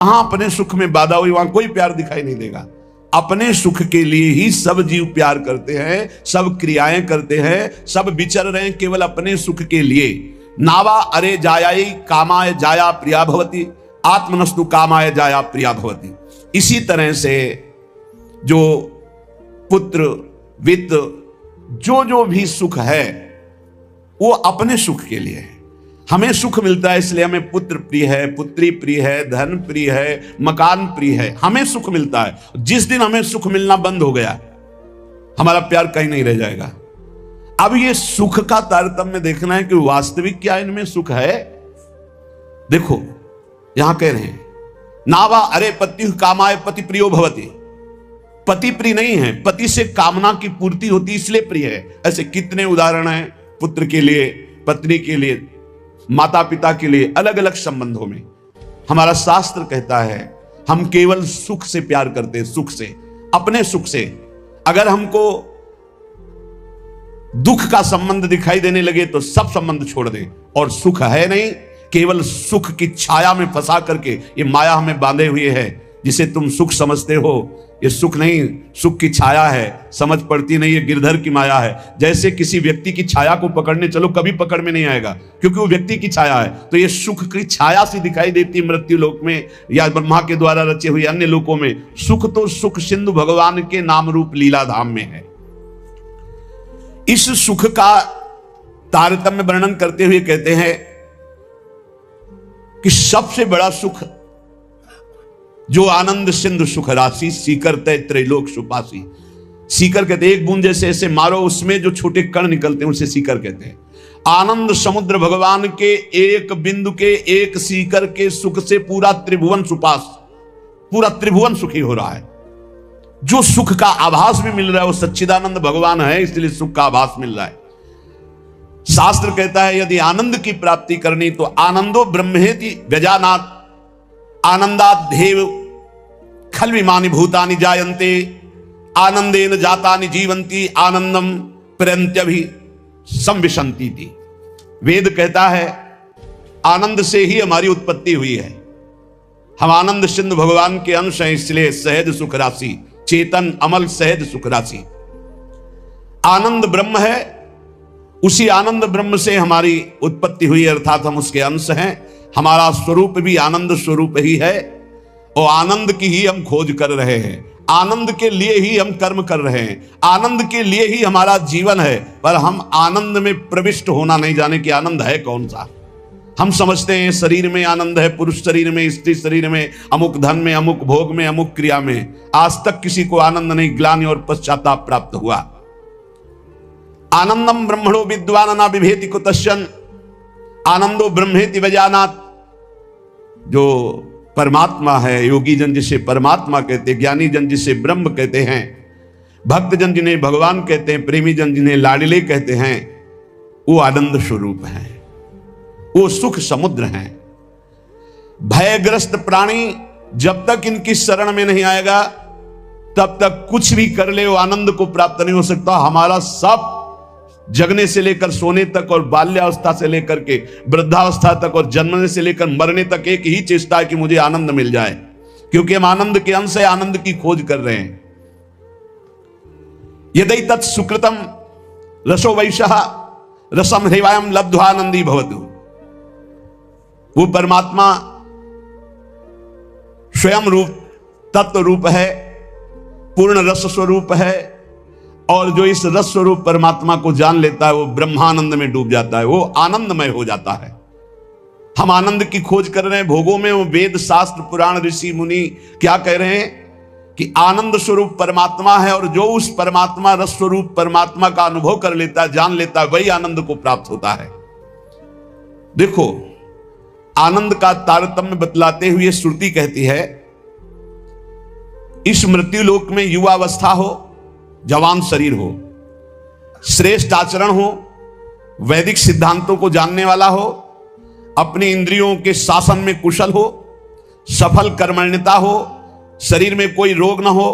जहां अपने सुख में बाधा हुई वहां कोई प्यार दिखाई नहीं देगा। अपने सुख के लिए ही सब जीव प्यार करते हैं, सब क्रियाएं करते हैं, सब विचर रहे हैं केवल अपने सुख के लिए। नावा अरे जायाई कामाय जाया प्रिया भवती, आत्मनस्तु कामाय जाया प्रिया भवती। इसी तरह से जो पुत्र वित्त जो भी सुख है वो अपने सुख के लिए है। हमें सुख मिलता है इसलिए हमें पुत्र प्रिय है, पुत्री प्रिय है, धन प्रिय है, मकान प्रिय है, हमें सुख मिलता है। जिस दिन हमें सुख मिलना बंद हो गया हमारा प्यार कहीं नहीं रह जाएगा। अब ये सुख का तारतम्य देखना है कि वास्तविक क्या इनमें सुख है। देखो यहां कह रहे हैं नावा अरे पति कामाय पति प्रियो भवति। पति प्रिय नहीं है, पति से कामना की पूर्ति होती इसलिए प्रिय है। ऐसे कितने उदाहरण हैं पुत्र के लिए, पत्नी के लिए, माता पिता के लिए, अलग अलग संबंधों में। हमारा शास्त्र कहता है हम केवल सुख से प्यार करते हैं, सुख से, अपने सुख से। अगर हमको दुख का संबंध दिखाई देने लगे तो सब संबंध छोड़ दें। और सुख है नहीं, केवल सुख की छाया में फंसा करके ये माया हमें बांधे हुए है। जिसे तुम सुख समझते हो ये सुख नहीं, सुख की छाया है, समझ पड़ती नहीं, ये गिरधर की माया है। जैसे किसी व्यक्ति की छाया को पकड़ने चलो कभी पकड़ में नहीं आएगा क्योंकि वो व्यक्ति की छाया है। तो ये सुख की छाया सी दिखाई देती है मृत्यु लोक में या ब्रह्मा के द्वारा रचे हुए अन्य लोकों में। सुख तो सुख सिंधु भगवान के नाम रूप लीला धाम में है। इस सुख का तारतम्य वर्णन करते हुए कहते हैं कि सबसे बड़ा सुख जो आनंद सिंधु सुख राशि, सीकर तय त्रैलोक सुपासी। सीकर कहते हैं एक बूंद जैसे ऐसे मारो उसमें जो छोटे कण निकलते हैं उसे सीकर कहते हैं। आनंद समुद्र भगवान के एक बिंदु के, एक सीकर के सुख से पूरा त्रिभुवन सुपास, पूरा त्रिभुवन सुखी हो रहा है। जो सुख का आभास भी मिल रहा है वो सच्चिदानंद भगवान है, इसलिए सुख का आभास मिल रहा है। शास्त्र कहता है यदि आनंद की प्राप्ति करनी तो आनंदो ब्रह्मेति व्यजानात् आनंदाद्धेव खल्विमानि भूतानि जायन्ते आनंदेन जातानि जीवन्ति आनंदम प्रयन्त्यभि संविशन्ति थी। वेद कहता है आनंद से ही हमारी उत्पत्ति हुई है। हम आनंद सिंधु भगवान के अंश हैं, इसलिए सहज सुख राशि, चेतन अमल सहज सुख राशि। आनंद ब्रह्म है, उसी आनंद ब्रह्म से हमारी उत्पत्ति हुई, अर्थात हम उसके अंश हैं। हमारा स्वरूप भी आनंद स्वरूप ही है और आनंद की ही हम खोज कर रहे हैं। आनंद के लिए ही हम कर्म कर रहे हैं, आनंद के लिए ही हमारा जीवन है। पर हम आनंद में प्रविष्ट होना नहीं जाने कि आनंद है कौन सा। हम समझते हैं शरीर में आनंद है, पुरुष शरीर में, स्त्री शरीर में, अमुक धन में, अमुक भोग में, अमुक क्रिया में। आज तक किसी को आनंद नहीं, ग्लानि और पश्चाताप प्राप्त हुआ। आनंदम ब्रह्मणो विद्वान ना विभेति कुतश्चन आनंदो ब्रह्मेति वजानात्। जो परमात्मा है, योगी जन जिसे परमात्मा कहते हैं, ज्ञानी जन जिसे ब्रह्म कहते हैं, भक्त जन जिन्हें भगवान कहते हैं, प्रेमी जन जिन्हें लाडले कहते हैं, वो आनंद स्वरूप है, वो सुख समुद्र हैं। भयग्रस्त प्राणी जब तक इनकी शरण में नहीं आएगा तब तक कुछ भी कर ले वो आनंद को प्राप्त नहीं हो सकता। हमारा सब जगने से लेकर सोने तक और बाल्यावस्था से लेकर के वृद्धावस्था तक और जन्मने से लेकर मरने तक एक ही चेष्टा है कि मुझे आनंद मिल जाए, क्योंकि हम आनंद के अंश है, आनंद की खोज कर रहे हैं। यदि तत् सुकृतम रसो वैशः रसम हृवायम लब्ध्वानंदी भवतु। वो परमात्मा स्वयं रूप तत्व रूप है, पूर्ण रस स्वरूप है, और जो इस रस स्वरूप परमात्मा को जान लेता है वो ब्रह्मानंद में डूब जाता है, वो आनंदमय हो जाता है। हम आनंद की खोज कर रहे हैं भोगों में। वो वेद शास्त्र पुराण ऋषि मुनि क्या कह रहे हैं कि आनंद स्वरूप परमात्मा है, और जो उस परमात्मा रस स्वरूप परमात्मा का अनुभव कर लेता है, जान लेता है, वही आनंद को प्राप्त होता है। देखो आनंद का तारतम्य बतलाते हुए श्रुति कहती है इस मृत्यु लोक में युवावस्था हो, जवान शरीर हो, श्रेष्ठ आचरण हो, वैदिक सिद्धांतों को जानने वाला हो, अपनी इंद्रियों के शासन में कुशल हो, सफल कर्मण्यता हो, शरीर में कोई रोग ना हो,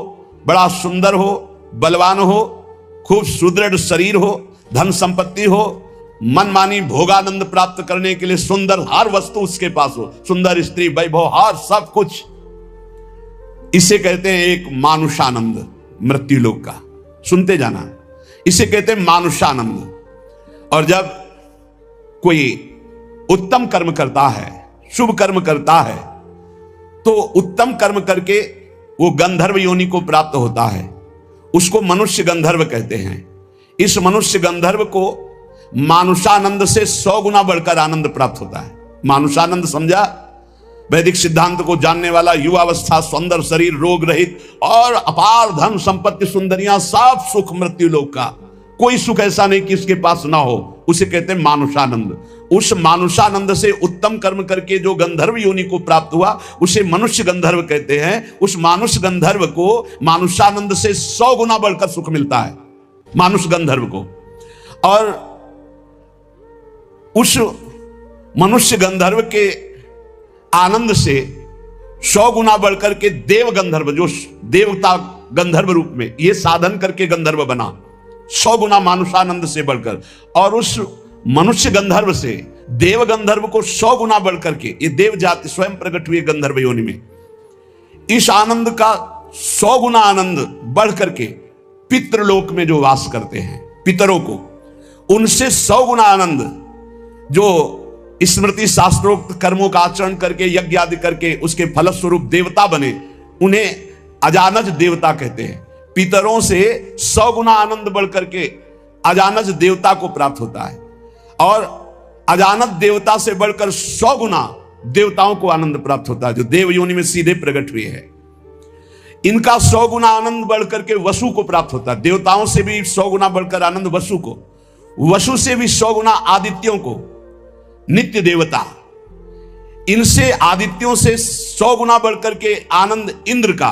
बड़ा सुंदर हो, बलवान हो, खूब सुदृढ़ शरीर हो, धन संपत्ति हो, मनमानी भोगानंद प्राप्त करने के लिए सुंदर हर वस्तु उसके पास हो, सुंदर स्त्री, वैभव, हर सब कुछ इसे कहते हैं एक मानुषानंद, मृत्यु लोक का, सुनते जाना, इसे कहते हैं मानुषानंद। और जब कोई उत्तम कर्म करता है, शुभ कर्म करता है, तो उत्तम कर्म करके वो गंधर्व योनि को प्राप्त होता है, उसको मनुष्य गंधर्व कहते हैं। इस मनुष्य गंधर्व को मानुषानंद से 100 गुना बढ़कर आनंद प्राप्त होता है। मानुषानंद समझा? वैदिक सिद्धांत को जानने वाला, युवावस्था, सुंदर शरीर, रोग रहित और अपार धन संपत्ति, सुंदरियां, सब सुख मृत्यु लोक का, कोई सुख ऐसा नहीं कि इसके पास ना हो, उसे कहते हैं मानुषानंद। उस मानुषानंद से उत्तम कर्म करके जो गंधर्व योनि को प्राप्त हुआ, उसे मनुष्य गंधर्व कहते हैं। उस मानुष गंधर्व को मानुषानंद से 100 गुना बढ़कर सुख मिलता है, मानुष गंधर्व को। और उस मनुष्य गंधर्व के आनंद से 100 गुना बढ़कर के देव गंधर्व, जो देवता गंधर्व रूप में ये साधन करके गंधर्व बना, 100 गुना मानुषानंद से बढ़कर। और उस मनुष्य गंधर्व से देव गंधर्व को 100 गुना बढ़कर के, ये देव जाति स्वयं प्रकट हुई गंधर्व योनि में, इस आनंद का 100 गुना आनंद बढ़ करके पितृलोक में जो वास करते हैं, पितरों को, उनसे 100 गुना आनंद जो स्मृति शास्त्रोक्त कर्मों का आचरण करके, यज्ञ आदि करके उसके फलस्वरूप देवता बने, उन्हें अजानज देवता कहते हैं। पितरों से 100 गुना आनंद बढ़ करके अजानज देवता को प्राप्त होता है, और अजानज देवता से बढ़कर 100 गुना देवताओं को आनंद प्राप्त होता है, जो देव योनि में सीधे प्रकट हुए हैं। इनका 100 गुना आनंद बढ़ करके वसु को प्राप्त होता है। देवताओं से भी 100 गुना बढ़कर आनंद वसु को, वसु से भी 100 गुना आदित्यों को, नित्य देवता, इनसे आदित्यों से 100 गुना बढ़कर के आनंद इंद्र का।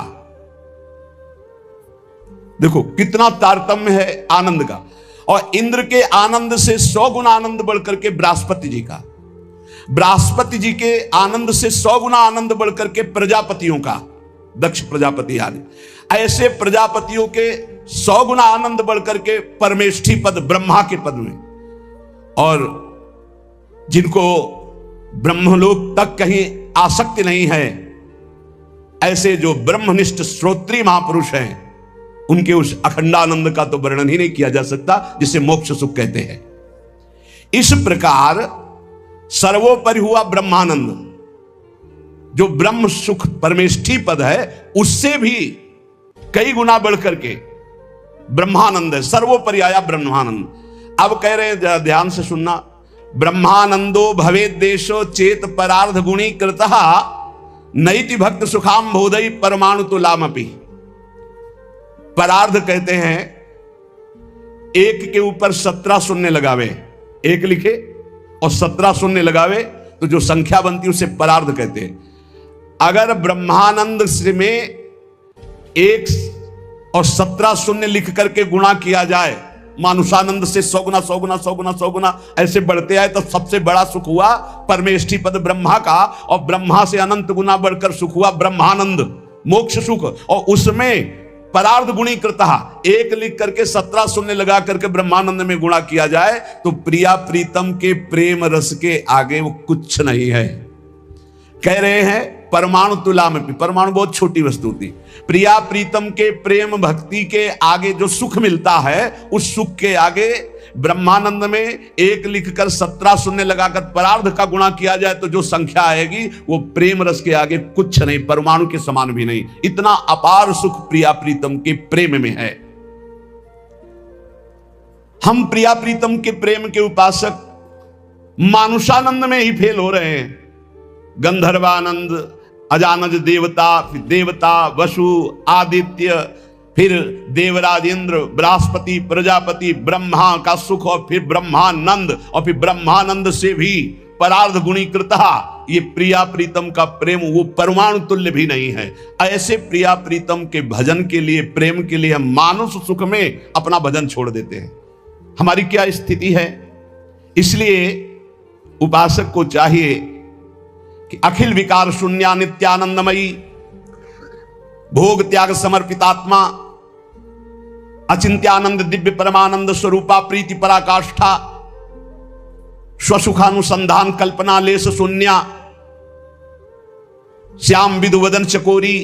देखो कितना तारतम्य है आनंद का। और इंद्र के आनंद से 100 गुना आनंद बढ़कर के बृहस्पति जी का, बृहस्पति जी के आनंद से 100 गुना आनंद बढ़कर के प्रजापतियों का, दक्ष प्रजापति आदि, ऐसे प्रजापतियों के 100 गुना आनंद बढ़कर के परमेष्ठी पद, ब्रह्मा के पद में। और जिनको ब्रह्मलोक तक कहीं आसक्ति नहीं है, ऐसे जो ब्रह्मनिष्ठ श्रोत्री महापुरुष हैं, उनके उस अखंडानंद का तो वर्णन ही नहीं किया जा सकता, जिसे मोक्ष सुख कहते हैं। इस प्रकार सर्वोपरि हुआ ब्रह्मानंद, जो ब्रह्म सुख परमेष्ठी पद है, उससे भी कई गुना बढ़कर के ब्रह्मानंद है, सर्वोपरि आया ब्रह्मानंद। अब कह रहे हैं, ध्यान से सुनना, ब्रह्मानंदो भवेद देशो चेत परार्ध गुणी कृतः नैति भक्त सुखाम बोधई परमाणु तुलामपि। परार्ध कहते हैं एक के ऊपर 17 शून्य लगावे, एक लिखे और 17 शून्य लगावे तो जो संख्या बनती है उसे परार्ध कहते हैं। अगर ब्रह्मानंद से में 1 और 17 शून्य लिख करके गुणा किया जाए, मानुषानंद से 100 गुना 100 गुना 100 गुना 100 गुना ऐसे बढ़ते आए, तो सबसे बड़ा सुख हुआ परमेष्ठी पद ब्रह्मा का, और ब्रह्मा से अनंत गुना बढ़कर सुख हुआ ब्रह्मानंद, मोक्ष सुख। और उसमें परार्ध गुणी कृता, 1 लिख करके 17 शून्य लगा करके ब्रह्मानंद में गुणा किया जाए, तो प्रिया प्रीतम के प्रेम रस के आगे वो कुछ नहीं है। कह रहे हैं परमाणु तुला में, परमाणु बहुत छोटी वस्तु थी, प्रिया प्रीतम के प्रेम भक्ति के आगे जो सुख मिलता है, उस सुख के आगे ब्रह्मानंद में 1 लिखकर 17 शून्य लगाकर परार्ध का गुणा किया जाए तो जो संख्या आएगी वो प्रेम रस के आगे कुछ नहीं, परमाणु के समान भी नहीं। इतना अपार सुख प्रिया प्रीतम के प्रेम में है। हम प्रिया प्रीतम के प्रेम के उपासक मानुषानंद में ही फेल हो रहे हैं। गंधर्वानंद, अजानज देवता, फिर देवता, वसु, आदित्य, फिर देवराज इंद्र, बृहस्पति, प्रजापति, ब्रह्मा का सुख, और फिर ब्रह्मानंद, और फिर ब्रह्मानंद से भी परार्ध गुणीकृता, ये प्रिया प्रीतम का प्रेम वो परमाणु तुल्य भी नहीं है। ऐसे प्रिया प्रीतम के भजन के लिए, प्रेम के लिए हम मानुष सुख में अपना भजन छोड़ देते हैं। हमारी क्या स्थिति है? इसलिए उपासक को चाहिए कि अखिल विकार शून्या नित्यानंदमयी, भोग त्याग समर्पितात्मा, अचिंत्यानंद दिव्य परमानंद स्वरूपा प्रीति पराकाष्ठा, स्वसुखानुसंधान कल्पना लेस शून्या, श्याम विदुवदन चकोरी,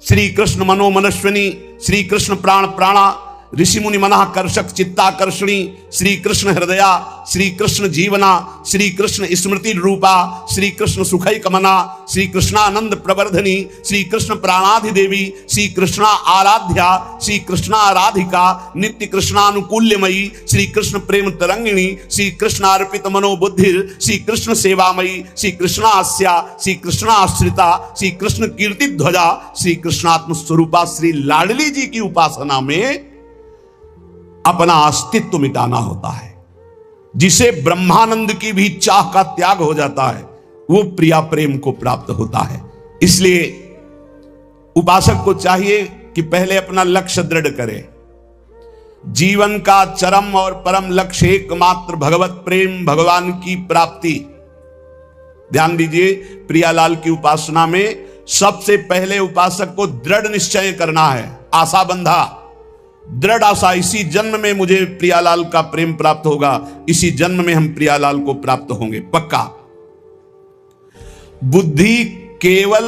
श्री कृष्ण मनोमनस्विनी, श्री कृष्ण प्राण प्राणा, ऋषि मुनि मना कर्षक चित्ताकर्षणी, श्री कृष्ण हृदया, श्री कृष्ण जीवना, श्री कृष्ण स्मृति रूपा, श्री कृष्ण सुखैकमना, श्री कृष्णानंद प्रवर्धनी, श्री कृष्ण प्राणाधिदेवी, श्री कृष्णा आराध्या, श्री कृष्णा आराधिका, नित्य कृष्णानुकूल्यमयी, श्री कृष्ण प्रेम तरंगिणी, श्री कृष्ण अर्पित मनोबुद्धिर, श्री कृष्ण सेवामयी, श्री कृष्णास्या, श्री कृष्णाश्रिता, श्री कृष्ण कीर्ति ध्वजा, श्री कृष्णात्म स्वरूपा, श्री लाडली जी की उपासना में अपना अस्तित्व मिटाना होता है। जिसे ब्रह्मानंद की भी चाह का त्याग हो जाता है, वो प्रिया प्रेम को प्राप्त होता है। इसलिए उपासक को चाहिए कि पहले अपना लक्ष्य दृढ़ करे। जीवन का चरम और परम लक्ष्य एकमात्र भगवत प्रेम, भगवान की प्राप्ति। ध्यान दीजिए, प्रियालाल की उपासना में सबसे पहले उपासक को दृढ़ निश्चय करना है, आशा बंधा, दृढ़ आशा, इसी जन्म में मुझे प्रियालाल का प्रेम प्राप्त होगा, इसी जन्म में हम प्रियालाल को प्राप्त होंगे, पक्का। बुद्धि केवल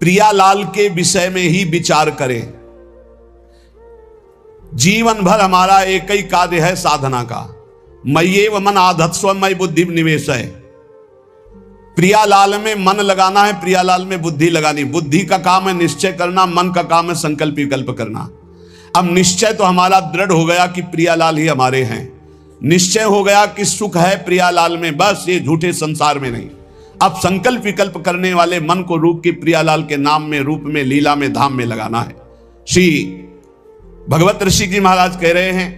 प्रियालाल के विषय में ही विचार करे। जीवन भर हमारा एक ही कार्य है साधना का, मय्येव मन आधत्स्व मयि बुद्धि निवेश है। प्रियालाल में मन लगाना है, प्रियालाल में बुद्धि लगानी। बुद्धि का काम है निश्चय करना, मन का काम है संकल्प विकल्प करना। अब निश्चय तो हमारा दृढ़ हो गया कि प्रियालाल ही हमारे हैं, निश्चय हो गया कि सुख है प्रियालाल में, बस ये झूठे संसार में नहीं। अब संकल्प विकल्प करने वाले मन को रूप की प्रियालाल के नाम में, रूप में, लीला में, धाम में लगाना है। श्री भगवत ऋषि जी महाराज कह रहे हैं,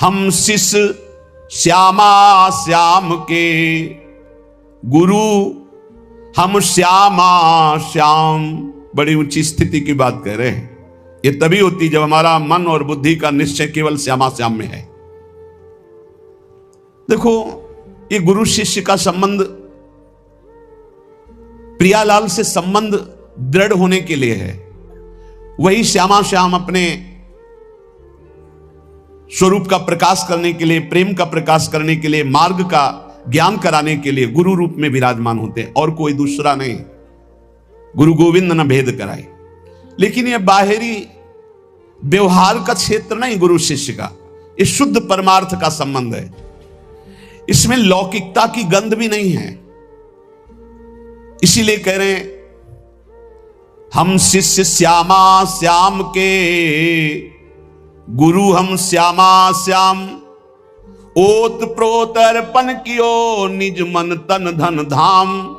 हम शिष्य श्यामा श्याम के गुरु, हम श्यामा श्याम। बड़ी ऊंची स्थिति की बात कह रहे हैं। ये तभी होती जब हमारा मन और बुद्धि का निश्चय केवल श्यामा श्याम में है। देखो, ये गुरु शिष्य का संबंध प्रियालाल से संबंध दृढ़ होने के लिए है। वही श्यामा श्याम अपने स्वरूप का प्रकाश करने के लिए, प्रेम का प्रकाश करने के लिए, मार्ग का ज्ञान कराने के लिए गुरु रूप में विराजमान होते हैं, और कोई दूसरा नहीं। गुरु गोविंद न भेद कराए। लेकिन यह बाहरी व्यवहार का क्षेत्र नहीं गुरु शिष्य का, यह शुद्ध परमार्थ का संबंध है। इसमें लौकिकता की गंध भी नहीं है। इसीलिए कह रहे हैं, हम शिष्य श्यामा श्याम के गुरु, हम श्यामा श्याम। ओत प्रोत अर्पण कियो निज मन तन धन धाम।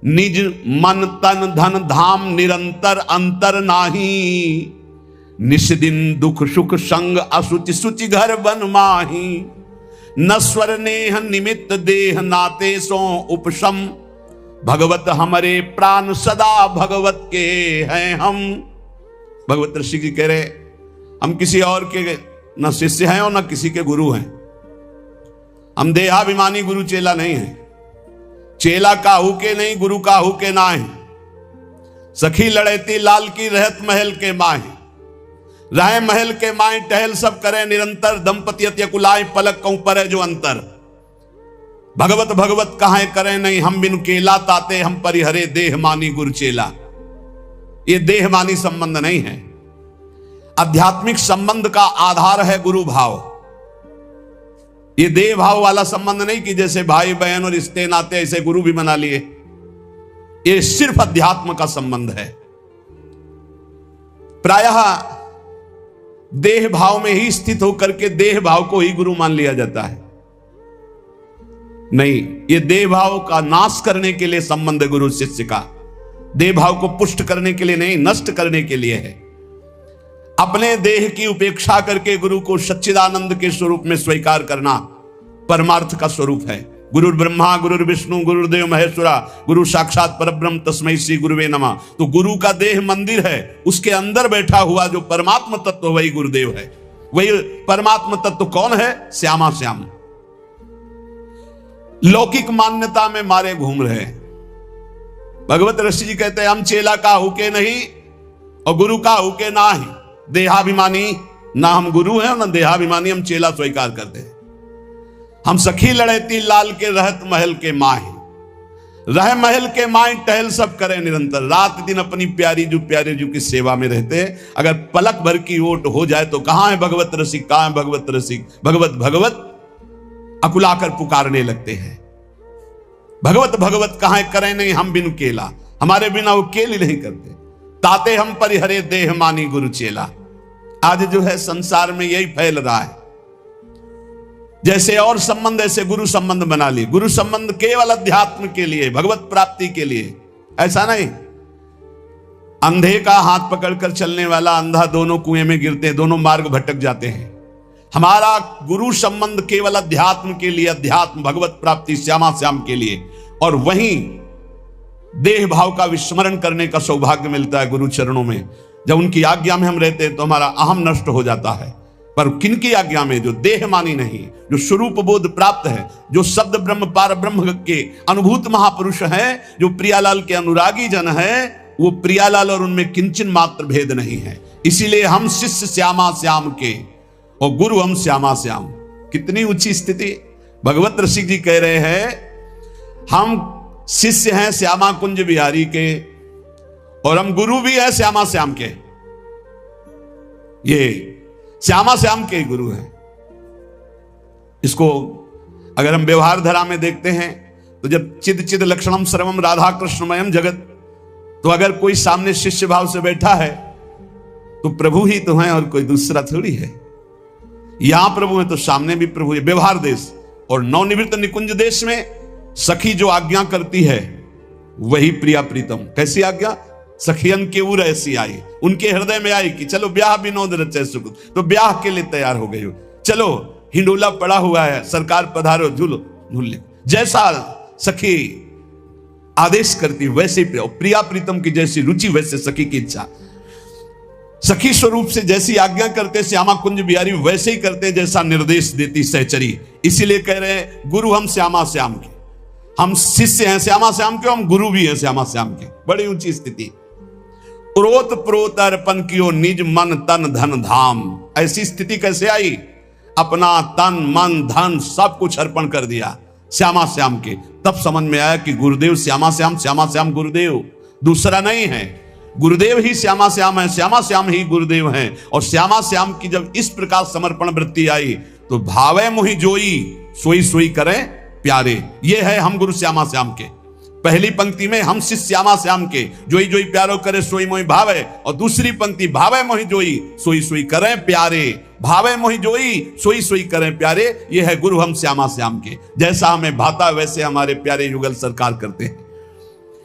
निज मन तन धन धाम निरंतर अंतर नाही। निश दिन दुख सुख संग असुचि सुचि घर बन माही। नस्वर नेह निमित्त देह नाते सो उपशम। भगवत हमारे प्राण सदा भगवत के हैं हम। भगवत ऋषि जी कह रहे, हम किसी और के न शिष्य हैं और न किसी के गुरु हैं। हम देहाभिमानी गुरु चेला नहीं है। चेला काहू के नहीं, गुरु काहू के ना है। सखी लड़ेती लाल की रहत महल के माहे। रहे महल के माए टहल सब करे निरंतर। दंपति अत्य कुलाए पलक कहूं पर है जो अंतर। भगवत भगवत कहां करे नहीं, हम बिनु केला ताते हम परिहरे देह मानी गुरु चेला। ये देह मानी संबंध नहीं है। आध्यात्मिक संबंध का आधार है गुरु भाव। ये देह भाव वाला संबंध नहीं कि जैसे भाई बहन और रिश्ते नाते ऐसे गुरु भी बना लिए। ये सिर्फ अध्यात्म का संबंध है। प्रायः देह भाव में ही स्थित होकर के देह भाव को ही गुरु मान लिया जाता है। नहीं, ये देह भाव का नाश करने के लिए संबंध है गुरु शिष्य का। देह भाव को पुष्ट करने के लिए नहीं, नष्ट करने के लिए है। अपने देह की उपेक्षा करके गुरु को सच्चिदानंद के स्वरूप में स्वीकार करना परमार्थ का स्वरूप है। गुरु ब्रह्मा गुरु विष्णु गुरुदेव महेश्वरा, गुरु साक्षात परब्रह्म तस्मै श्री गुरुवे नमः। तो गुरु का देह मंदिर है, उसके अंदर बैठा हुआ जो परमात्म तत्व वही गुरुदेव है। वही परमात्म तत्व कौन है? श्यामा श्याम। लौकिक मान्यता में मारे घूम रहे हैं। भगवत ऋषि जी कहते हैं, हम चेला का हुके नहीं और गुरु का हुके ना ही। देहाभिमानी ना हम गुरु हैं और ना देहाभिमानी हम चेला स्वीकार करते हैं। हम सखी लड़ेती लाल के रहत महल के माहे। रह महल के माई टहल सब करे निरंतर, रात दिन अपनी प्यारी जू की सेवा में रहते हैं। अगर पलक भर की ओट हो जाए तो कहां है भगवत रसिक, कहां है भगवत रसिक, भगवत भगवत अकुलाकर पुकारने लगते हैं। भगवत भगवत कहां करें नहीं हम बिनु केला, हमारे बिना वो केल ही नहीं करते। ताते हम परिहरे देह मानी गुरु चेला। आज जो है संसार में यही फैल रहा है, जैसे और संबंध ऐसे गुरु संबंध बना लिए। गुरु संबंध केवल अध्यात्म के लिए, भगवत प्राप्ति के लिए, ऐसा नहीं। अंधे का हाथ पकड़कर चलने वाला अंधा दोनों कुएं में गिरते, दोनों मार्ग भटक जाते हैं। हमारा गुरु संबंध केवल अध्यात्म के लिए, अध्यात्म भगवत प्राप्ति श्यामा श्याम के लिए। और वहीं देह भाव का विस्मरण करने का सौभाग्य मिलता है गुरु चरणों में। जब उनकी आज्ञा में हम रहते हैं तो हमारा अहम नष्ट हो जाता है। पर किनकी आज्ञा में? जो देह मानी नहीं, जो स्वरूप बोध प्राप्त है, जो शब्द ब्रह्म पार ब्रह्म के अनुभूत महापुरुष हैं, जो प्रियालाल के अनुरागी जन हैं, वो प्रियालाल और उनमें किंचन मात्र भेद नहीं है। इसीलिए हम शिष्य श्यामा श्याम के और गुरु हम श्यामा श्याम। कितनी ऊंची स्थिति। भगवत रसिक जी कह रहे हैं हम शिष्य हैं श्यामा कुंज बिहारी के और हम गुरु भी हैं श्यामा श्याम के। ये श्यामा श्याम के गुरु हैं। इसको अगर हम व्यवहार धरा में देखते हैं तो जब चिद चिद लक्षणम सर्वम राधा कृष्णमयम जगत, तो अगर कोई सामने शिष्य भाव से बैठा है तो प्रभु ही तो है और कोई दूसरा थोड़ी है। यहां प्रभु है तो सामने भी प्रभु है। व्यवहार देश और नवनिवृत्त निकुंज देश में सखी जो आज्ञा करती है वही प्रिया प्रीतम। कैसी आज्ञा? सखियन के उर ऐसी आई, उनके हृदय में आई कि चलो ब्याह विनोद रचे सुख, तो ब्याह के लिए तैयार हो गई हो। चलो हिंडोला पड़ा हुआ है, सरकार पधारो, झूलो झूल ले। जैसा सखी आदेश करती वैसे प्रिया प्रीतम की जैसी रुचि वैसे सखी की इच्छा। सखी स्वरूप से जैसी आज्ञा करते श्यामा कुंज बिहारी वैसे ही करते जैसा निर्देश देती सहचरी। इसीलिए कह रहे हैं गुरु हम श्यामा श्याम के। हम शिष्य हैं श्यामा श्याम के, हम गुरु भी हैं श्यामा श्याम के। बड़ी ऊंची स्थिति। प्रोत प्रोत अर्पण कियो निज मन तन धन धाम। ऐसी स्थिति कैसे आई? अपना तन मन धन सब कुछ अर्पण कर दिया श्यामा श्याम के। तब समझ में आया कि गुरुदेव श्यामा श्याम गुरुदेव, दूसरा नहीं है। गुरुदेव ही श्यामा श्याम है, श्यामा श्याम ही गुरुदेव हैं। और श्यामा श्याम की जब इस प्रकार समर्पण वृत्ति आई तो भावे मोहि जोई सोई सोई करें प्यारे। ये है हम गुरु श्यामा श्याम के। पहली पंक्ति में हम शिष्य श्यामा श्याम के, जोई जोई प्यारो करे सोई मोहि भावे। और दूसरी पंक्ति भावे मोहि जोई सोई सोई करें प्यारे। भावे मोहि जोई सोई सोई करें प्यारे, ये है गुरु हम श्यामा श्याम के। जैसा हमें भाता वैसे हमारे प्यारे युगल सरकार करते हैं।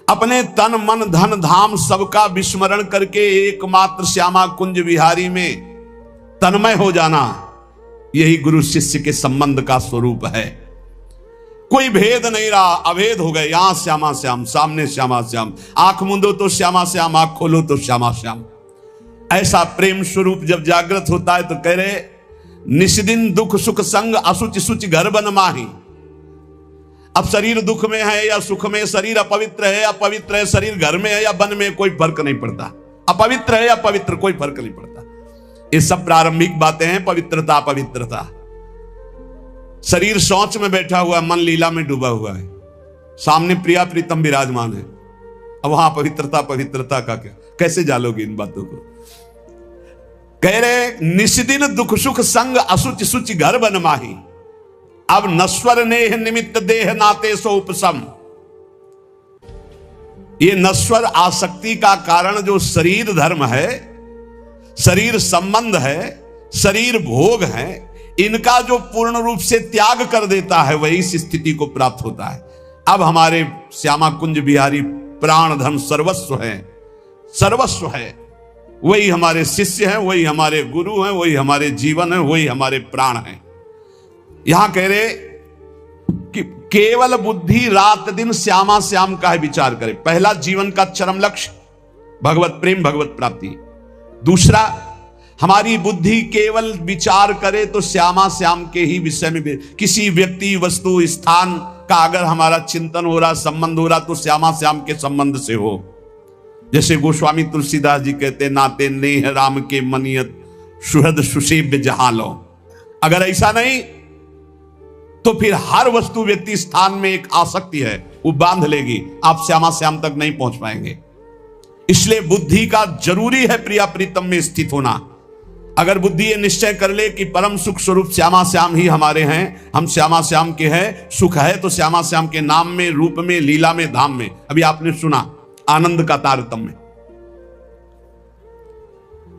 अपने तन मन धन धाम सबका विस्मरण करके एकमात्र श्यामा कुंज विहारी में तन्मय हो जाना, यही गुरु शिष्य के संबंध का स्वरूप है। कोई भेद नहीं रहा, अभेद हो गए। यहां श्यामा श्याम, सामने श्यामा श्याम, आंख मूंदो तो श्यामा श्याम, आंख खोलो तो श्यामा श्याम। ऐसा प्रेम स्वरूप जब जागृत होता है तो कह रहे निष्दिन दुख सुख संग असुच सुच घर बन माही। अब शरीर दुख में है या सुख में, शरीर अपवित्र है या पवित्र है, शरीर घर में है या वन में, कोई फर्क नहीं पड़ता। अपवित्र है या पवित्र, कोई फर्क नहीं पड़ता। ये सब प्रारंभिक बातें हैं, पवित्रता अपवित्रता। शरीर शौच में बैठा हुआ, मन लीला में डूबा हुआ है, सामने प्रिया प्रीतम विराजमान है। अब वहां पवित्रता पवित्रता का क्या, कैसे जालोगे इन बातों को? कह रहे निष्दिन दुख सुख संग असुच सुच घर बन माही। अब नश्वर नेह निमित्त देह नाते सो उपसम। ये नश्वर आसक्ति का कारण जो शरीर धर्म है, शरीर संबंध है, शरीर भोग है, इनका जो पूर्ण रूप से त्याग कर देता है वही इस स्थिति को प्राप्त होता है। अब हमारे श्यामा कुंज बिहारी प्राण धन सर्वस्व है, सर्वस्व है। वही हमारे शिष्य हैं, वही हमारे गुरु हैं, वही हमारे जीवन है, वही हमारे प्राण हैं। यहां कह रहे कि केवल बुद्धि रात दिन श्यामा श्याम का है विचार करे। पहला जीवन का चरम लक्ष्य भगवत प्रेम, भगवत प्राप्ति। दूसरा हमारी बुद्धि केवल विचार करे तो श्यामा श्याम के ही विषय में। किसी व्यक्ति वस्तु स्थान का अगर हमारा चिंतन हो रहा, संबंध हो रहा, तो श्यामा श्याम के संबंध से हो। जैसे गोस्वामी तुलसीदास जी कहते नाते नेह राम के मनियत सुहृद सुसेव्य जहां लो। अगर ऐसा नहीं तो फिर हर वस्तु व्यक्ति स्थान में एक आसक्ति है, वो बांध लेगी, आप श्यामा श्याम तक नहीं पहुंच पाएंगे। इसलिए बुद्धि का जरूरी है प्रिया प्रीतम में स्थित होना। अगर बुद्धि ये निश्चय कर ले कि परम सुख स्वरूप श्यामा श्याम ही हमारे हैं, हम श्यामा श्याम के हैं, सुख है तो श्यामा श्याम के नाम में, रूप में, लीला में, धाम में। अभी आपने सुना आनंद का तारतम्य।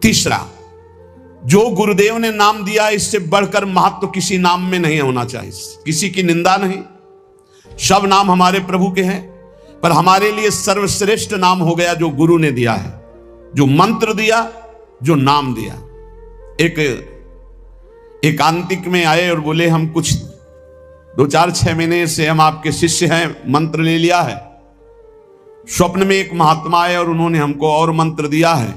तीसरा, जो गुरुदेव ने नाम दिया इससे बढ़कर महत्व किसी नाम में नहीं होना चाहिए। किसी की निंदा नहीं, सब नाम हमारे प्रभु के हैं, पर हमारे लिए सर्वश्रेष्ठ नाम हो गया जो गुरु ने दिया है, जो मंत्र दिया, जो नाम दिया। एक आंतिक में आए और बोले हम कुछ 2-4-6 महीने से हम आपके शिष्य हैं, मंत्र ले लिया है। स्वप्न में एक महात्मा आए और उन्होंने हमको और मंत्र दिया है,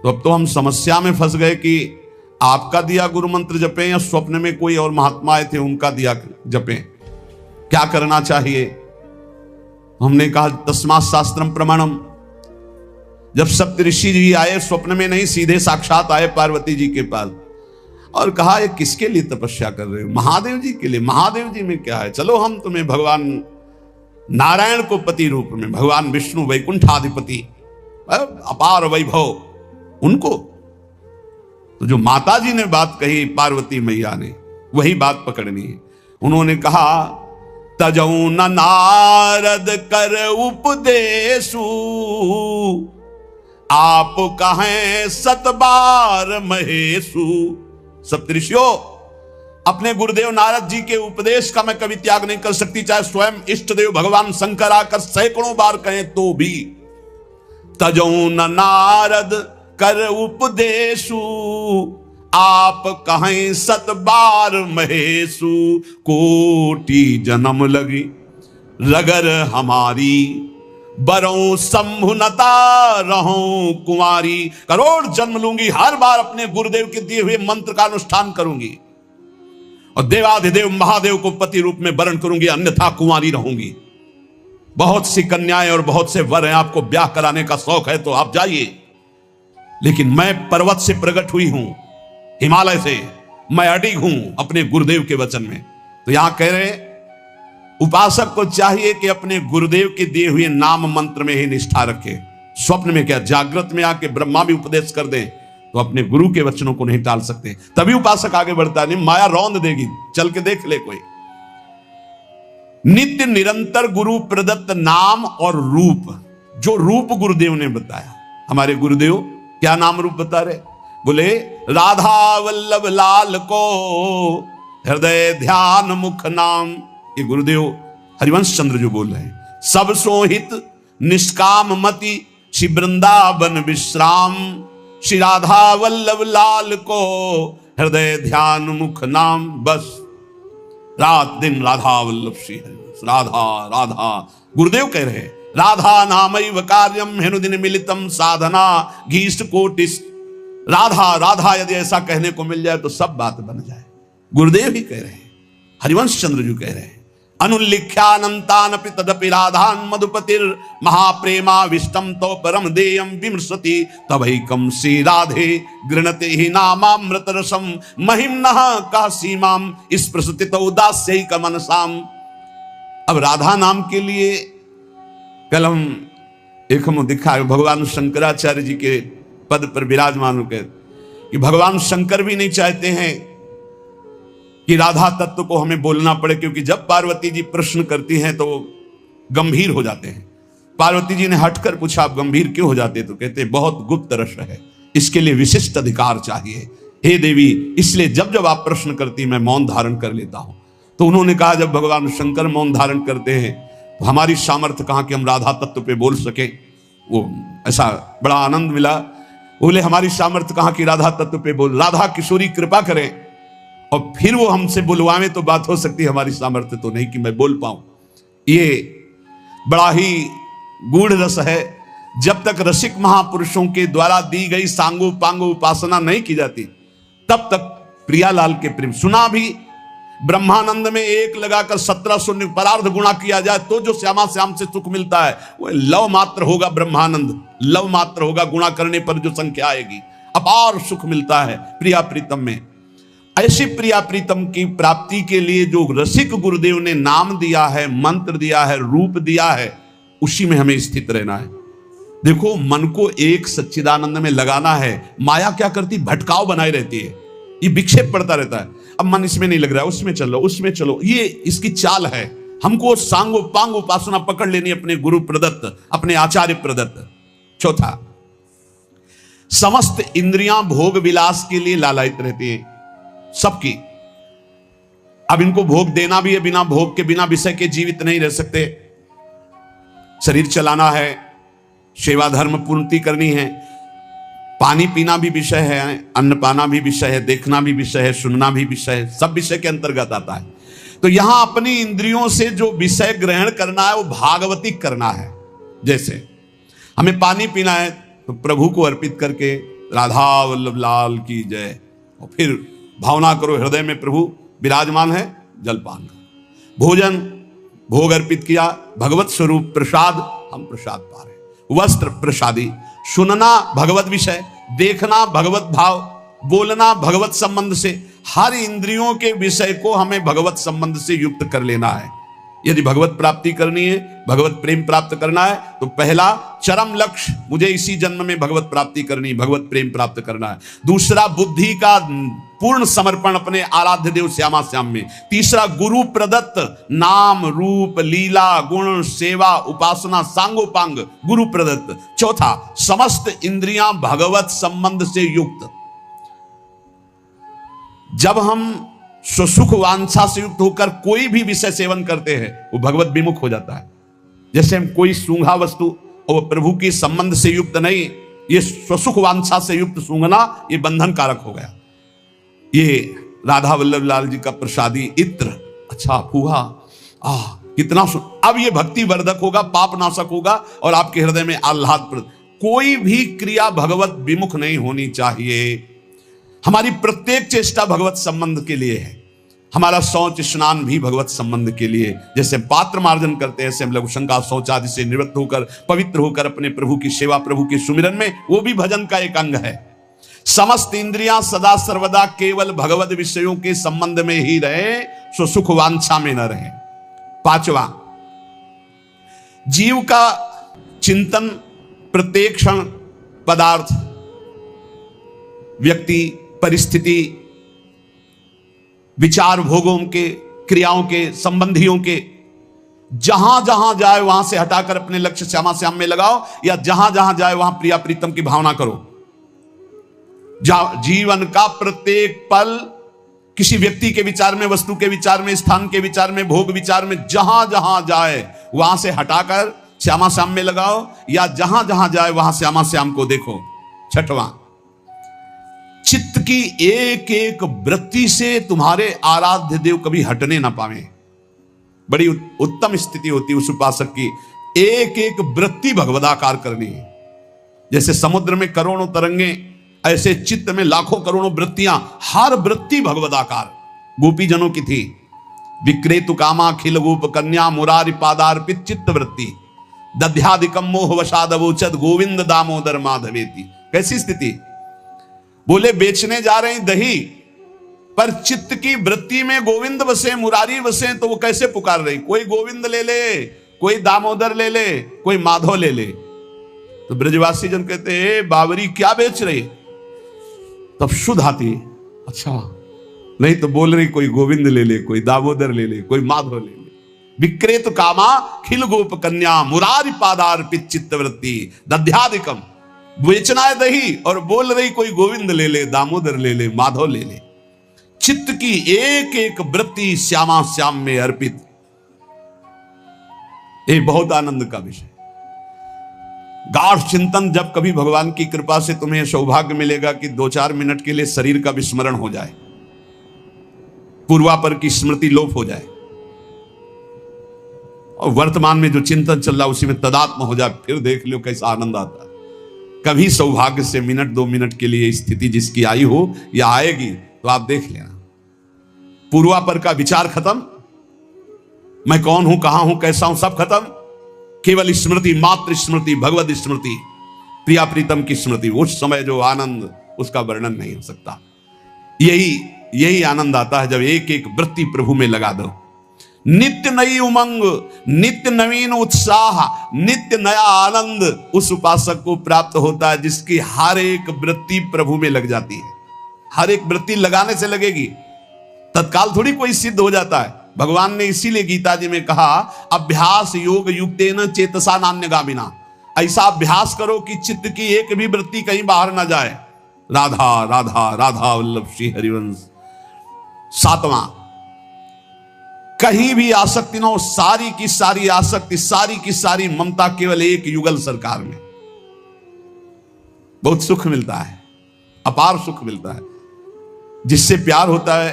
तो अब तो हम समस्या में फंस गए कि आपका दिया गुरु मंत्र जपें या स्वप्न में कोई और महात्मा आए थे उनका दिया जपें, क्या करना चाहिए। हमने कहा तस्मात् शास्त्रम प्रमाणम। जब सप्तऋषि जी आए, स्वप्न में नहीं सीधे साक्षात आए पार्वती जी के पास और कहा ये किसके लिए तपस्या कर रहे हो? महादेव जी के लिए। महादेव जी में क्या है, चलो हम तुम्हें भगवान नारायण को पति रूप में, भगवान विष्णु वैकुंठाधिपति, अपार वैभव, उनको। तो जो माता जी ने बात कही पार्वती मैया ने, वही बात पकड़नी है। उन्होंने कहा तजऊ न नारद कर उपदेशु, आप कहें सतबार महेशु। सप्तऋषियों, अपने गुरुदेव नारद जी के उपदेश का मैं कभी त्याग नहीं कर सकती, चाहे स्वयं इष्ट देव भगवान शंकर आकर सैकड़ों बार कहें तो भी। तजऊ न नारद कर उपदेशु, आप कहें सत बार महेशु। कोटि जन्म लगी रगर हमारी, बरों संभुनता रहूं कुंवारी। करोड़ जन्म लूंगी, हर बार अपने गुरुदेव के दिए हुए मंत्र का अनुष्ठान करूंगी और देवाधिदेव महादेव को पति रूप में वरण करूंगी, अन्यथा कुंवारी रहूंगी। बहुत सी कन्याएं और बहुत से वर हैं, आपको ब्याह कराने का शौक है तो आप जाइए, लेकिन मैं पर्वत से प्रकट हुई हूं, हिमालय से, मैं अडिग हूं अपने गुरुदेव के वचन में। तो यहां कह रहे उपासक को चाहिए कि अपने गुरुदेव के दिए हुए नाम मंत्र में ही निष्ठा रखे। स्वप्न में क्या, जागृत में आके ब्रह्मा भी उपदेश कर दें तो अपने गुरु के वचनों को नहीं टाल सकते, तभी उपासक आगे बढ़ता। नहीं माया रौंद देगी, चल के देख ले कोई। नित्य निरंतर गुरु प्रदत्त नाम और रूप, जो रूप गुरुदेव ने बताया। हमारे गुरुदेव क्या नाम रूप बता रहे? बोले राधा वल्लभ लाल को हृदय ध्यान मुख नाम। ये गुरुदेव हरिवंश चंद्र जो बोल रहे हैं। सब सोहित निष्काम मति श्री वृंदावन विश्राम, श्री राधा वल्लभ लाल को हृदय ध्यान मुख नाम। बस रात दिन राधा वल्लभ श्री हरिवंश, राधा राधा। गुरुदेव कह रहे हैं राधा नामैव कार्यम हेनुदिन मिलितम साधना घीष्ट कोटिस। राधा राधा यदि ऐसा कहने को मिल जाए तो सब बात बन जाए। गुरुदेव ही कह रहे हैं, हरिवंश चंद्र जी कह रहे हैं। अनुल्लिख्यानंतान तदपि राधान मधुपतिर महाप्रेमा विष्टम तो परम देयम विमृशति तवैकम श्री राधे गृणते ही नामामृत रसम महिम्नः का सीमाम स्पृशति उदास्यैक मनसाम। अब राधा नाम के लिए कल हम दिखा भगवान शंकराचार्य जी के पद पर विराजमान होकर कि भगवान शंकर भी नहीं चाहते हैं कि राधा तत्व को हमें बोलना पड़े, क्योंकि जब पार्वती जी प्रश्न करती हैं तो गंभीर हो जाते हैं। पार्वती जी ने हटकर पूछा आप गंभीर क्यों हो जाते? तो कहते बहुत गुप्त रस है, इसके लिए विशिष्ट अधिकार चाहिए। हे देवी, इसलिए जब जब आप प्रश्न करती मैं मौन धारण कर लेता हूं। तो उन्होंने कहा जब भगवान शंकर मौन धारण करते हैं तो हमारी सामर्थ्य कहां कि हम राधा तत्व पे बोल सके। वो ऐसा बड़ा आनंद मिला। बोले हमारी सामर्थ्य कहां कि राधा तत्व पे बोल, राधा किशोरी कृपा करें और फिर वो हमसे बुलवावे तो बात हो सकती है, हमारी सामर्थ्य तो नहीं कि मैं बोल पाऊं। ये बड़ा ही गूढ़ रस है। जब तक रसिक महापुरुषों के द्वारा दी गई सांगो पांगो उपासना नहीं की जाती तब तक प्रियालाल के प्रेम। सुना भी ब्रह्मानंद में एक लगाकर 1700 परार्ध गुणा किया जाए तो जो श्यामा श्याम से सुख मिलता है वो लव मात्र होगा। ब्रह्मानंद लव मात्र होगा, गुणा करने पर जो संख्या आएगी। अपार सुख मिलता है प्रिया प्रीतम में। ऐसी प्रिया प्रीतम की प्राप्ति के लिए जो रसिक गुरुदेव ने नाम दिया है, मंत्र दिया है, रूप दिया है, उसी में हमें स्थित रहना है। देखो, मन को एक सच्चिदानंद में लगाना है। माया क्या करती, भटकाव बनाई रहती है, ये विक्षेप पड़ता रहता है। अब मन इसमें नहीं लग रहा है, उसमें चलो, उसमें चलो, ये इसकी चाल है। हमको सांगो पांग उपासना पकड़ लेनी, अपने गुरु प्रदत्त, अपने आचार्य प्रदत्त। चौथा, समस्त इंद्रियां भोग विलास के लिए लालायित रहती हैं, सबकी। अब इनको भोग देना भी है, बिना भोग के, बिना विषय के जीवित नहीं रह सकते। शरीर चलाना है, सेवा धर्म पूर्ति करनी है, पानी पीना भी विषय है, अन्न पाना भी विषय है, देखना भी विषय है, सुनना भी विषय है, सब विषय के अंतर्गत आता है। तो यहां अपनी इंद्रियों से जो विषय ग्रहण करना है वो भागवतिक करना है। जैसे हमें पानी पीना है तो प्रभु को अर्पित करके राधा वल्लभ लाल की जय, और फिर भावना करो हृदय में प्रभु विराजमान है, जलपान करो। भोजन भोग अर्पित किया, भगवत स्वरूप प्रसाद, हम प्रसाद पा रहे। वस्त्र प्रसादी, सुनना भगवत विषय, देखना भगवत भाव, बोलना भगवत संबंध से। हर इंद्रियों के विषय को हमें भगवत संबंध से युक्त कर लेना है। यदि भगवत प्राप्ति करनी है, भगवत प्रेम प्राप्त करना है, तो पहला चरम लक्ष्य, मुझे इसी जन्म में भगवत प्राप्ति करनी, भगवत प्रेम प्राप्त करना है। दूसरा, बुद्धि का पूर्ण समर्पण अपने आराध्य देव श्यामा श्याम में। तीसरा, गुरु प्रदत्त नाम रूप लीला गुण सेवा उपासना सांगोपांग गुरु प्रदत्त। चौथा, समस्त इंद्रियां भगवत संबंध से युक्त। जब हम स्वसुख वांछा से युक्त होकर कोई भी विषय सेवन करते हैं, वो भगवत विमुख हो जाता है। जैसे हम कोई सूंघा वस्तु और प्रभु के संबंध से युक्त नहीं, ये स्वसुख वांछा से युक्त सूंघना, ये बंधन कारक हो गया। ये राधा वल्लभ लाल जी का प्रसादी इत्र, अच्छा फूहा, कितना अब ये भक्ति वर्धक होगा, पाप नाशक होगा और आपके हृदय में आह्लाद। कोई भी क्रिया भगवत विमुख नहीं होनी चाहिए। हमारी प्रत्येक चेष्टा भगवत संबंध के लिए है। हमारा शौच स्नान भी भगवत संबंध के लिए। जैसे पात्र मार्जन करते हैं, ऐसे हम लघु शंका शौच आदि से निवृत्त होकर पवित्र होकर अपने प्रभु की सेवा, प्रभु के सुमिरन में, वो भी भजन का एक अंग है। समस्त इंद्रियां सदा सर्वदा केवल भगवत विषयों के संबंध में ही रहे, सो सुख वांछा में न रहे। पांचवा, जीव का चिंतन प्रत्येक क्षण पदार्थ, व्यक्ति, परिस्थिति, विचार, भोगों के, क्रियाओं के, संबंधियों के, जहां जहां जाए वहां से हटाकर अपने लक्ष्य श्यामा श्याम में लगाओ, या जहां जहां जाए वहां प्रिया प्रीतम की भावना करो। जीवन का प्रत्येक पल किसी व्यक्ति के विचार में, वस्तु के विचार में, स्थान के विचार में, भोग विचार में, जहां जहां जाए वहां से हटाकर श्यामा श्याम में लगाओ, या जहां जहां जाए वहां श्यामा श्याम को देखो। छठवां, चित्त की एक एक वृत्ति से तुम्हारे आराध्य देव कभी हटने ना पावे। बड़ी उत्तम स्थिति होती है उस उपासक की, एक एक वृत्ति भगवदाकार करनी है। जैसे समुद्र में करोड़ों तरंगे, ऐसे चित्त में लाखों करोड़ों वृत्तियां, हर वृत्ति भगवदाकार। गोपी जनों की थी, विक्रेतु कामा खिल गोप कन्या मुरारी पादार्पित चित्त वृत्ति, दध्यादिकम मोह वशादवोचद गोविंद दामोदर माधवेति। कैसी स्थिति, बोले बेचने जा रहे हैं दही, पर चित्त की वृत्ति में गोविंद बसे, मुरारी बसे, तो वो कैसे पुकार रही, कोई गोविंद ले ले, कोई दामोदर ले ले, कोई माधव ले ले। तो ब्रजवासी जन कहते हैं, बावरी क्या बेच रही? तब शुद्ध आती, अच्छा नहीं तो बोल रही कोई गोविंद ले ले, कोई दामोदर ले ले, कोई माधव ले ले। विक्रेत कामा खिल गोप कन्या मुरारी पादार्पित चित्तवृत्ति दध्यादिकम, बेचना है दही और बोल रही कोई गोविंद ले ले, दामोदर ले ले, माधव ले ले। चित्त की एक एक वृत्ति श्यामा श्याम में अर्पित, एक बहुत आनंद का विषय। गाढ़ चिंतन, जब कभी भगवान की कृपा से तुम्हें सौभाग्य मिलेगा कि 2-4 मिनट के लिए शरीर का विस्मरण हो जाए, पूर्वापर की स्मृति लोप हो जाए और वर्तमान में जो चिंतन चल रहा उसी में तदात्म हो जाए, फिर देख लो कैसा आनंद आता है। कभी सौभाग्य से 1-2 मिनट के लिए स्थिति जिसकी आई हो या आएगी तो आप देख लेना, पूर्वापर का विचार खत्म, मैं कौन हूं, कहां हूं, कैसा हूं, सब खत्म। केवल स्मृति, मात्र स्मृति, भगवत स्मृति, प्रिया प्रीतम की स्मृति। उस समय जो आनंद, उसका वर्णन नहीं हो सकता। यही यही आनंद आता है जब एक एक वृत्ति प्रभु में लगा दो। नित्य नई उमंग, नित्य नवीन उत्साह, नित्य नया आनंद उस उपासक को प्राप्त होता है जिसकी हर एक वृत्ति प्रभु में लग जाती है। हर एक वृत्ति लगाने से लगेगी, तत्काल थोड़ी कोई सिद्ध हो जाता है। भगवान ने इसीलिए गीता जी में कहा, अभ्यास योग युक्तेन चेतसा नान्यगामिना। ऐसा अभ्यास करो कि चित्त की एक भी वृत्ति कहीं बाहर ना जाए। राधा राधा राधा वल्लभ श्री हरिवंश। 7वां, कहीं भी आसक्ति ना हो, सारी की सारी आसक्ति, सारी की सारी ममता केवल एक युगल सरकार में। बहुत सुख मिलता है, अपार सुख मिलता है। जिससे प्यार होता है,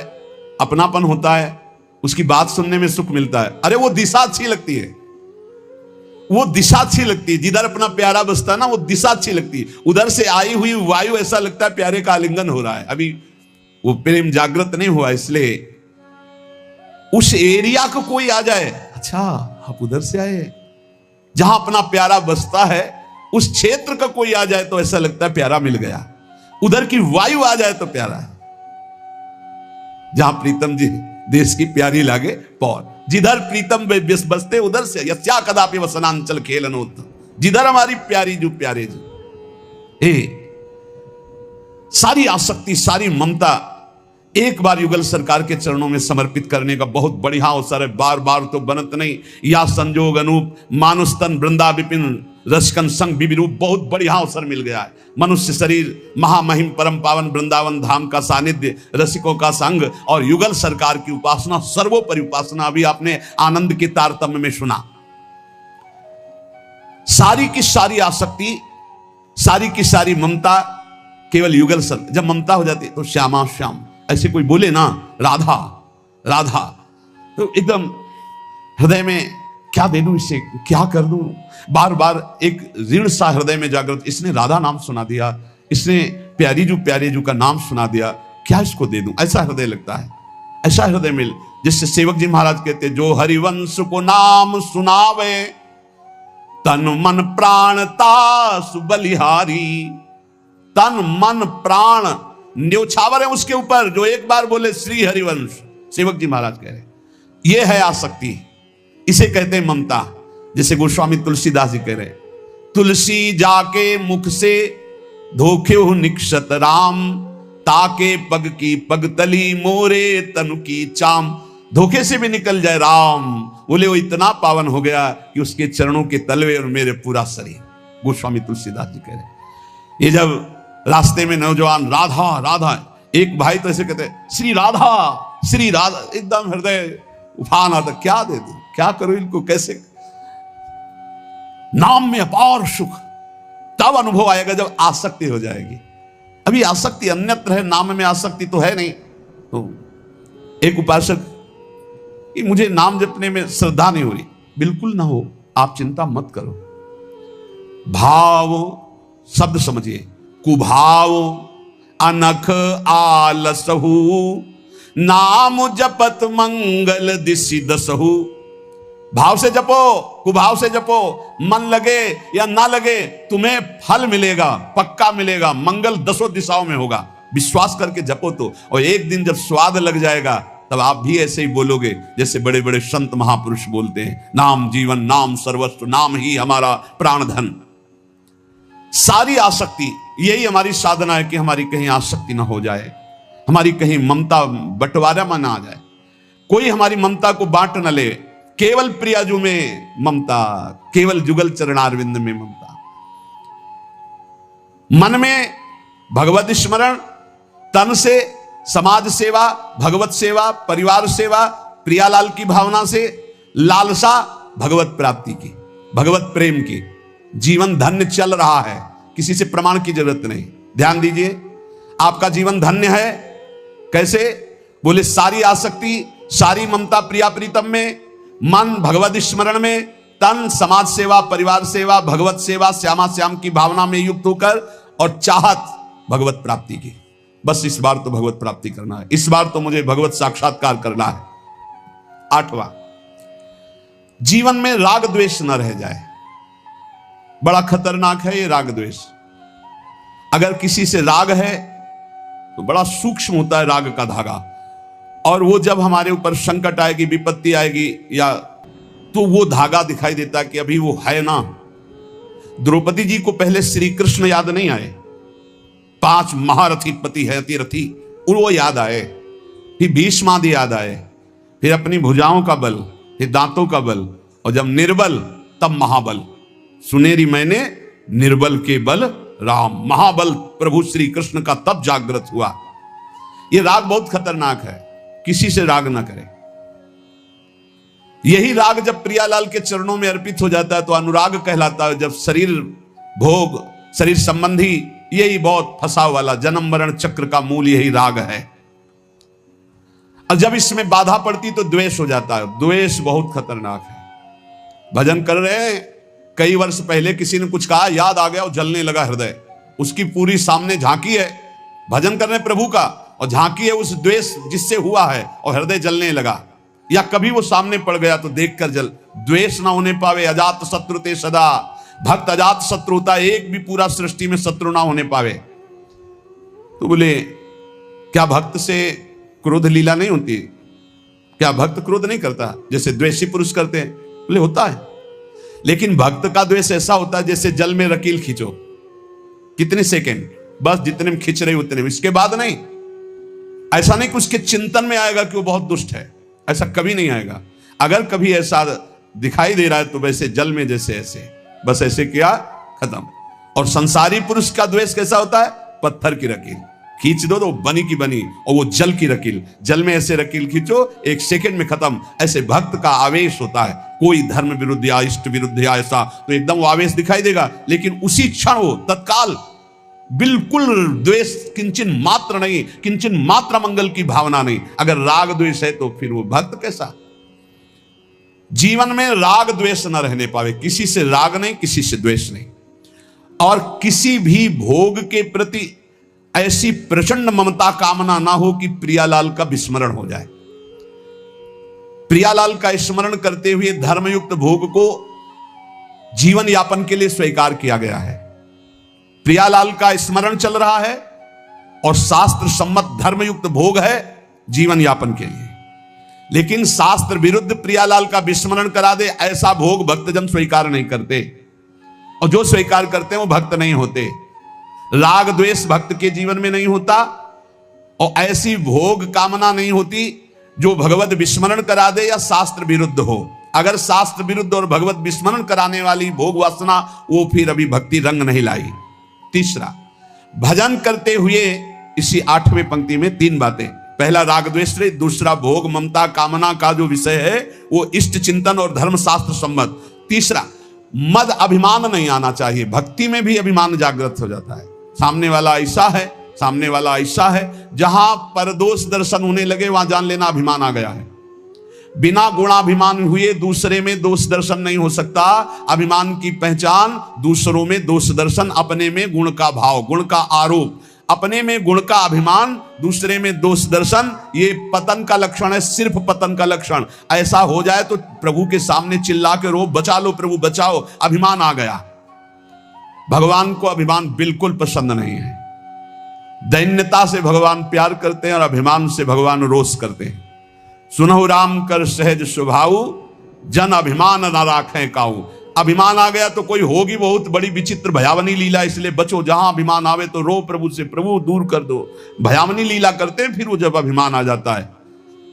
अपनापन होता है, उसकी बात सुनने में सुख मिलता है। अरे वो दिशा अच्छी लगती है, वो दिशा अच्छी लगती है। जिधर अपना प्यारा बसता है ना, वो दिशा अच्छी लगती है। उधर से आई हुई वायु ऐसा लगता है प्यारे का आलिंगन हो रहा है। अभी वो प्रेम जागृत नहीं हुआ, इसलिए उस एरिया को कोई आ जाए, अच्छा आप उधर से आए, जहां अपना प्यारा बसता है उस क्षेत्र का कोई आ जाए तो ऐसा लगता है प्यारा मिल गया। उधर की वायु आ जाए तो प्यारा है। जहां प्रीतम जी देश की प्यारी लागे पौर, जिधर प्रीतम बसते उधर से यस्या कदापि वसनांचल खेलनोत। जिधर हमारी प्यारी जो प्यारे जो सारी आसक्ति, सारी ममता एक बार युगल सरकार के चरणों में समर्पित करने का बहुत बढ़िया अवसर है। बार बार तो बनत नहीं। या संजोग अनूप मानुस्तन वृंदा विपिन रसकन संग विविरूप, बहुत बढ़िया अवसर मिल गया है। मनुष्य शरीर, महामहिम परम पावन वृंदावन धाम का सानिध्य, रसिकों का संग और युगल सरकार की उपासना, सर्वोपरि उपासना। अभी आपने आनंद के तारतम्य में सुना। सारी की सारी आसक्ति, सारी की सारी ममता केवल युगल सर। जब ममता हो जाती है तो श्यामा श्याम, ऐसे कोई बोले ना राधा राधा, तो एकदम हृदय में क्या दे दूं इसे, क्या कर दूं, बार बार एक ऋण सा हृदय में जागृत। इसने राधा नाम सुना दिया, इसने प्यारी जू का नाम सुना दिया, क्या इसको दे दूं, ऐसा हृदय लगता है। ऐसा हृदय मिल, जिससे सेवक जी महाराज कहते, जो हरिवंश को नाम सुनावे तन मन प्राण तासु बलिहारी। तन मन प्राण न्योछावर है उसके ऊपर, जो एक बार बोले श्री हरिवंश। सेवक जी महाराज कह रहे, ये है आसक्ति, इसे कहते हैं ममता। जैसे गोस्वामी तुलसीदास जी कह रहे, तुलसी जाके मुख से धोखे हो निक्षत राम, ताके पग की पगतली मोरे तनु की चाम। धोखे से भी निकल जाए राम, बोले वो इतना पावन हो गया कि उसके चरणों के तलवे और मेरे पूरा शरीर। गोस्वामी तुलसीदास जी कह रहे। ये जब रास्ते में नौजवान राधा राधा, एक भाई तो ऐसे कहते श्री राधा, एकदम हृदय उफान आता, क्या दे दूं, क्या करूं इनको, कैसे। नाम में अपार सुख तब अनुभव आएगा जब आसक्ति हो जाएगी। अभी आसक्ति अन्यत्र है, नाम में आसक्ति तो है नहीं। तो एक उपासक कि मुझे नाम जपने में श्रद्धा नहीं हो रही, बिल्कुल ना हो, आप चिंता मत करो। भाव शब्द समझिए, कुभाव अनख आलसहु, नाम जपत मंगल दिशि दसहु। भाव से जपो, कुभाव से जपो, मन लगे या ना लगे तुम्हें फल मिलेगा, पक्का मिलेगा, मंगल दसों दिशाओं में होगा। विश्वास करके जपो तो, और एक दिन जब स्वाद लग जाएगा तब आप भी ऐसे ही बोलोगे जैसे बड़े बड़े संत महापुरुष बोलते हैं, नाम जीवन, नाम सर्वस्व, नाम ही हमारा प्राण धन। सारी आसक्ति, यही हमारी साधना है कि हमारी कहीं आसक्ति ना हो जाए, हमारी कहीं ममता बंटवारा में ना आ जाए, कोई हमारी ममता को बांट न ले। केवल प्रियाजू में ममता, केवल जुगल चरणारविंद में ममता। मन में भगवत स्मरण, तन से समाज सेवा, भगवत सेवा, परिवार सेवा, प्रियालाल की भावना से लालसा भगवत प्राप्ति की, भगवत प्रेम की। जीवन धन्य चल रहा है, किसी से प्रमाण की जरूरत नहीं। ध्यान दीजिए, आपका जीवन धन्य है। कैसे? बोले सारी आसक्ति, सारी ममता प्रिया प्रीतम में, मन भगवत स्मरण में, तन समाज सेवा, परिवार सेवा, भगवत सेवा, श्यामा श्याम की भावना में युक्त होकर, और चाहत भगवत प्राप्ति की। बस इस बार तो भगवत प्राप्ति करना है, इस बार तो मुझे भगवत साक्षात्कार करना है। 8वां, जीवन में राग द्वेष न रह जाए। बड़ा खतरनाक है ये राग द्वेष। अगर किसी से राग है तो बड़ा सूक्ष्म होता है राग का धागा। और वो जब हमारे ऊपर संकट आएगी, विपत्ति आएगी, या तो वो धागा दिखाई देता कि अभी वो है ना। द्रौपदी जी को पहले श्री कृष्ण याद नहीं आए, 5 महारथी पति है अतिरथी, वो याद आए, फिर भीष्मादि याद आए, फिर अपनी भुजाओं का बल, फिर दांतों का बल, और जब निर्बल तब महाबल। सुनेरी मैंने निर्बल के बल राम, महाबल प्रभु श्री कृष्ण का तब जागृत हुआ। यह राग बहुत खतरनाक है, किसी से राग ना करें। यही राग जब प्रियालाल के चरणों में अर्पित हो जाता है तो अनुराग कहलाता है। जब शरीर भोग, शरीर संबंधी, यही बहुत फंसा वाला जन्म मरण चक्र का मूल यही राग है। और जब इसमें बाधा पड़ती तो द्वेष हो जाता है। द्वेष बहुत खतरनाक है। भजन कर रहे हैं, कई वर्ष पहले किसी ने कुछ कहा, याद आ गया और जलने लगा हृदय। उसकी पूरी सामने झांकी है, भजन कर रहे प्रभु का, और झांकी है उस द्वेष जिससे हुआ है, और हृदय जलने लगा। या कभी वो सामने पड़ गया तो देखकर जल। द्वेष ना होने पावे अजात शत्रु ते सदा, भक्त अजात शत्रु होता, एक भी पूरा सृष्टि में शत्रु ना होने पावे। तो बोले क्या भक्त से क्रोध लीला नहीं होती? क्या भक्त क्रोध नहीं करता जैसे द्वेषी पुरुष करते हैं? बोले होता है, लेकिन भक्त का द्वेष ऐसा होता है जैसे जल में रकील खींचो, कितने सेकंड, बस जितने में खींच रहे उतने में, इसके बाद नहीं। ऐसा नहीं कि उसके चिंतन में आएगा कि वो बहुत दुष्ट है, ऐसा कभी नहीं आएगा। अगर कभी ऐसा दिखाई दे रहा है तो वैसे जल में जैसे ऐसे, बस ऐसे किया, खत्म। और संसारी पुरुष का द्वेष कैसा होता है? पत्थर की रकील खींच दो तो बनी की बनी, और वो जल की रकील, जल में ऐसे रकील खींचो, एक सेकंड में खत्म। ऐसे भक्त का आवेश होता है, कोई धर्म विरुद्ध या इष्ट विरुद्ध या ऐसा, तो एकदम वो आवेश दिखाई देगा, लेकिन उसी क्षण वो तत्काल बिल्कुल द्वेष किंचन मात्र नहीं, किंचन मात्र मंगल की भावना नहीं। अगर राग द्वेष है तो फिर वो भक्त कैसा? जीवन में राग द्वेष न रहने पावे, किसी से राग नहीं, किसी से द्वेष नहीं, और किसी भी भोग के प्रति ऐसी प्रचंड ममता कामना ना हो कि प्रियालाल का विस्मरण हो जाए। प्रियालाल का स्मरण करते हुए धर्मयुक्त भोग को जीवन यापन के लिए स्वीकार किया गया है। प्रियालाल का स्मरण चल रहा है और शास्त्र सम्मत धर्मयुक्त भोग है जीवन यापन के लिए, लेकिन शास्त्र विरुद्ध प्रियालाल का विस्मरण करा दे ऐसा भोग भक्तजन स्वीकार नहीं करते, और जो स्वीकार करते हैं वो भक्त नहीं होते। राग द्वेष भक्त के जीवन में नहीं होता, और ऐसी भोग कामना नहीं होती जो भगवत विस्मरण करा दे या शास्त्र विरुद्ध हो। अगर शास्त्र विरुद्ध और भगवत विस्मरण कराने वाली भोग वासना, वो फिर अभी भक्ति रंग नहीं लाई। तीसरा, भजन करते हुए इसी 8वें पंक्ति में 3 बातें। पहला राग द्वेष, दूसरा भोग ममता कामना का जो विषय है वो इष्ट चिंतन और धर्मशास्त्र सम्मत। तीसरा, मद अभिमान नहीं आना चाहिए। भक्ति में भी अभिमान जागृत हो जाता है, सामने वाला ऐसा है, सामने वाला ऐसा है, जहां परदोष दर्शन होने लगे वहां जान लेना अभिमान आ गया है। बिना गुणाभिमान हुए दूसरे में दोष दर्शन नहीं हो सकता। अभिमान की पहचान दूसरों में दोष दर्शन, अपने में गुण का भाव, गुण का आरोप, अपने में गुण का अभिमान, दूसरे में दोष दर्शन, ये पतन का लक्षण है, सिर्फ पतन का लक्षण। ऐसा हो जाए तो प्रभु के सामने चिल्ला के रो, बचा लो प्रभु बचाओ, अभिमान आ गया। भगवान को अभिमान बिल्कुल पसंद नहीं है। दैन्यता से भगवान प्यार करते हैं और अभिमान से भगवान रोष करते हैं। सुनहु राम कर सहज स्वभाव, जन अभिमान न राखें काऊ। अभिमान आ गया तो कोई होगी बहुत बड़ी विचित्र भयावनी लीला, इसलिए बचो। जहां अभिमान आवे तो रो प्रभु से, प्रभु दूर कर दो। भयावनी लीला करते हैं फिर वो जब अभिमान आ जाता है।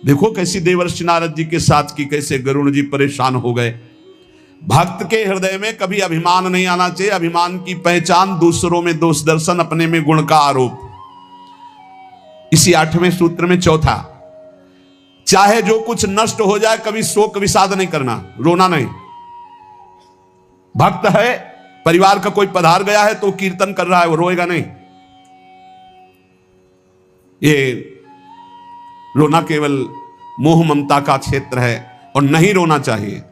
देखो कैसी देवर्षि नारद जी के साथ की, कैसे गरुड़ जी परेशान हो गए। भक्त के हृदय में कभी अभिमान नहीं आना चाहिए। अभिमान की पहचान दूसरों में दोष दर्शन, अपने में गुण का आरोप। इसी 8वें सूत्र में चौथा, चाहे जो कुछ नष्ट हो जाए कभी शोक विषाद नहीं करना, रोना नहीं। भक्त है, परिवार का कोई पधार गया है तो कीर्तन कर रहा है, वो रोएगा नहीं। ये रोना केवल मोह ममता का क्षेत्र है और नहीं रोना चाहिए।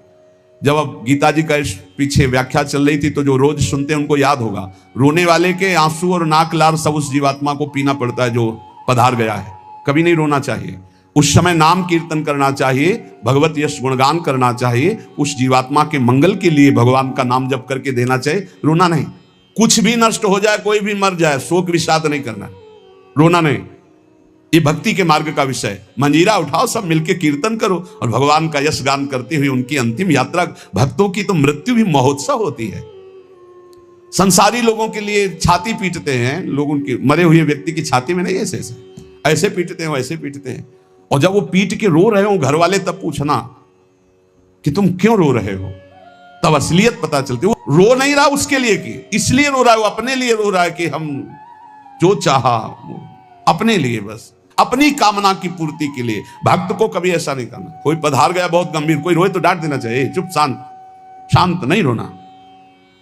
जब अब गीता जी का पीछे व्याख्या चल रही थी तो जो रोज सुनते हैं उनको याद होगा, रोने वाले के आंसू और नाक लार सब उस जीवात्मा को पीना पड़ता है जो पधार गया है। कभी नहीं रोना चाहिए। उस समय नाम कीर्तन करना चाहिए, भगवत यश गुणगान करना चाहिए, उस जीवात्मा के मंगल के लिए भगवान का नाम जप करके देना चाहिए, रोना नहीं। कुछ भी नष्ट हो जाए, कोई भी मर जाए, शोक विषाद नहीं करना, रोना नहीं। ये भक्ति के मार्ग का विषय। मंजीरा उठाओ, सब मिलके कीर्तन करो और भगवान का यश गान करते हुए उनकी अंतिम यात्रा। भक्तों की तो मृत्यु भी महोत्सव होती है। संसारी लोगों के लिए छाती पीटते हैं लोग, उनके मरे हुए व्यक्ति की छाती में नहीं, ऐसे ऐसे ऐसे पीटते हैं, वैसे पीटते हैं। और जब वो पीट के रो रहे हो घर वाले, तब पूछना कि तुम क्यों रो रहे हो, तब असलियत पता चलती। वो रो नहीं रहा उसके लिए कि इसलिए रो रहा है, वो अपने लिए रो रहा है कि हम जो चाहा अपने लिए, बस अपनी कामना की पूर्ति के लिए। भक्त को कभी ऐसा नहीं करना। कोई पधार गया बहुत गंभीर, कोई रोए तो डांट देना चाहिए, चुप शांत नहीं रोना।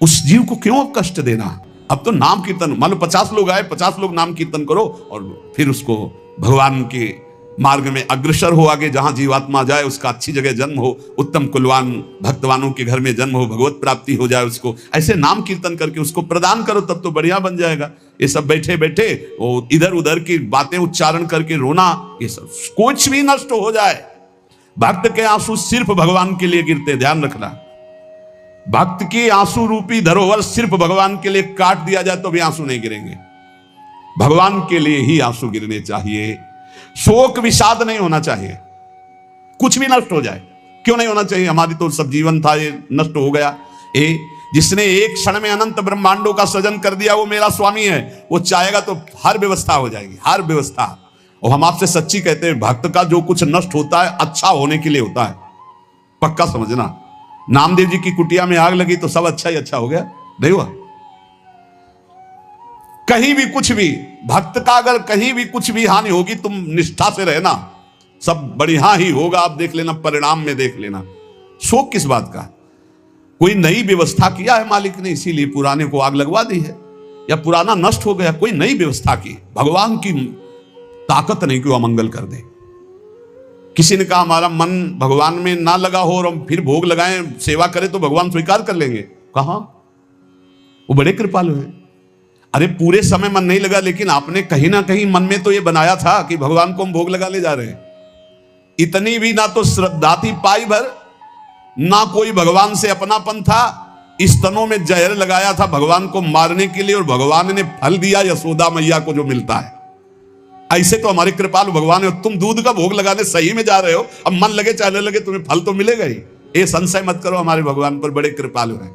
उस जीव को क्यों कष्ट देना। अब तो नाम कीर्तन, मान लो 50 लोग आए, 50 लोग नाम कीर्तन करो और फिर उसको भगवान के मार्ग में अग्रसर हो आगे। जहां जीवात्मा जाए उसका अच्छी जगह जन्म हो, उत्तम कुलवान भक्तवानों के घर में जन्म हो, भगवत प्राप्ति हो जाए उसको। ऐसे नाम कीर्तन करके उसको प्रदान करो, तब तो बढ़िया बन जाएगा। ये सब बैठे बैठे वो इधर उधर की बातें उच्चारण करके रोना, ये सब कुछ भी नष्ट हो जाए। भक्त के आंसू सिर्फ भगवान के लिए गिरते, ध्यान रखना। भक्त की आंसू रूपी धरोहर सिर्फ भगवान के लिए काट दिया जाए तो भी आंसू नहीं गिरेंगे। भगवान के लिए ही आंसू गिरने चाहिए। शोक विषाद नहीं होना चाहिए। कुछ भी नष्ट हो जाए, क्यों नहीं होना चाहिए। हमारी तो सब जीवन था, ये नष्ट हो गया। जिसने एक क्षण में अनंत ब्रह्मांडों का सृजन कर दिया वो मेरा स्वामी है। वो चाहेगा तो हर व्यवस्था हो जाएगी, हर व्यवस्था। और हम आपसे सच्ची कहते हैं, भक्त का जो कुछ नष्ट होता है अच्छा होने के लिए होता है, पक्का समझना। नामदेव जी की कुटिया में आग लगी तो सब अच्छा ही अच्छा हो गया, नहीं हुआ। कहीं भी कुछ भी, भक्त का अगर कहीं भी कुछ भी हानि होगी, तुम निष्ठा से रहना, सब बढ़िया ही होगा। आप देख लेना, परिणाम में देख लेना। शोक किस बात का। कोई नई व्यवस्था किया है मालिक ने, इसीलिए पुराने को आग लगवा दी है, या पुराना नष्ट हो गया, कोई नई व्यवस्था की। भगवान की ताकत नहीं कि वो अमंगल कर दे। किसी ने कहा हमारा मन भगवान में ना लगा हो और हम फिर भोग लगाएं, सेवा करें तो भगवान स्वीकार कर लेंगे। कहां, वो बड़े कृपालु हैं। अरे पूरे समय मन नहीं लगा, लेकिन आपने कहीं ना कहीं मन में तो ये बनाया था कि भगवान को हम भोग लगा ले जा रहे हैं। इतनी भी ना तो श्रद्धा थी पाई भर, ना कोई भगवान से अपनापन था। इस तनों में जहर लगाया था भगवान को मारने के लिए, और भगवान ने फल दिया यशोदा मैया को जो मिलता है। ऐसे तो हमारे कृपालु भगवान है। तुम दूध का भोग लगाने सही में जा रहे हो, अब मन लगे चाहे लगे तुम्हें फल तो मिलेगा ही। ये संशय मत करो, हमारे भगवान पर बड़े कृपालु हैं।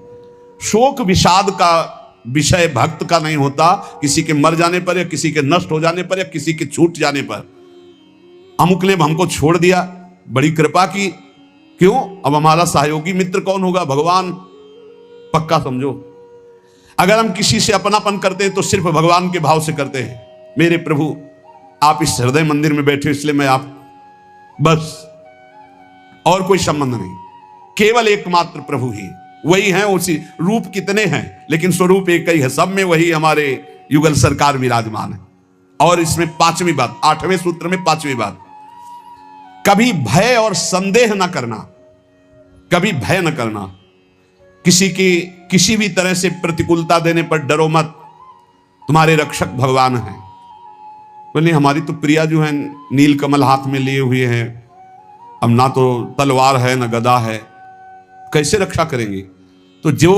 शोक विषाद का विषय भक्त का नहीं होता। किसी के मर जाने पर, या किसी के नष्ट हो जाने पर, या किसी के छूट जाने पर। अमुक ने हमको छोड़ दिया, बड़ी कृपा की, क्यों। अब हमारा सहयोगी मित्र कौन होगा, भगवान। पक्का समझो, अगर हम किसी से अपनापन करते हैं तो सिर्फ भगवान के भाव से करते हैं। मेरे प्रभु आप इस हृदय मंदिर में बैठे, इसलिए मैं आप, बस और कोई संबंध नहीं, केवल एकमात्र प्रभु ही वही है। उसी रूप कितने हैं, लेकिन स्वरूप एक ही है। सब में वही हमारे युगल सरकार विराजमान है। और इसमें 5वीं बात, 8वें सूत्र में 5वीं बात, कभी भय और संदेह न करना। कभी भय न करना, किसी की किसी भी तरह से प्रतिकूलता देने पर डरो मत, तुम्हारे रक्षक भगवान हैं। बोले हमारी तो प्रिया जो है नील कमल हाथ में लिए हुए हैं, अब ना तो तलवार है ना गदा है, कैसे रक्षा करेंगी। तो जो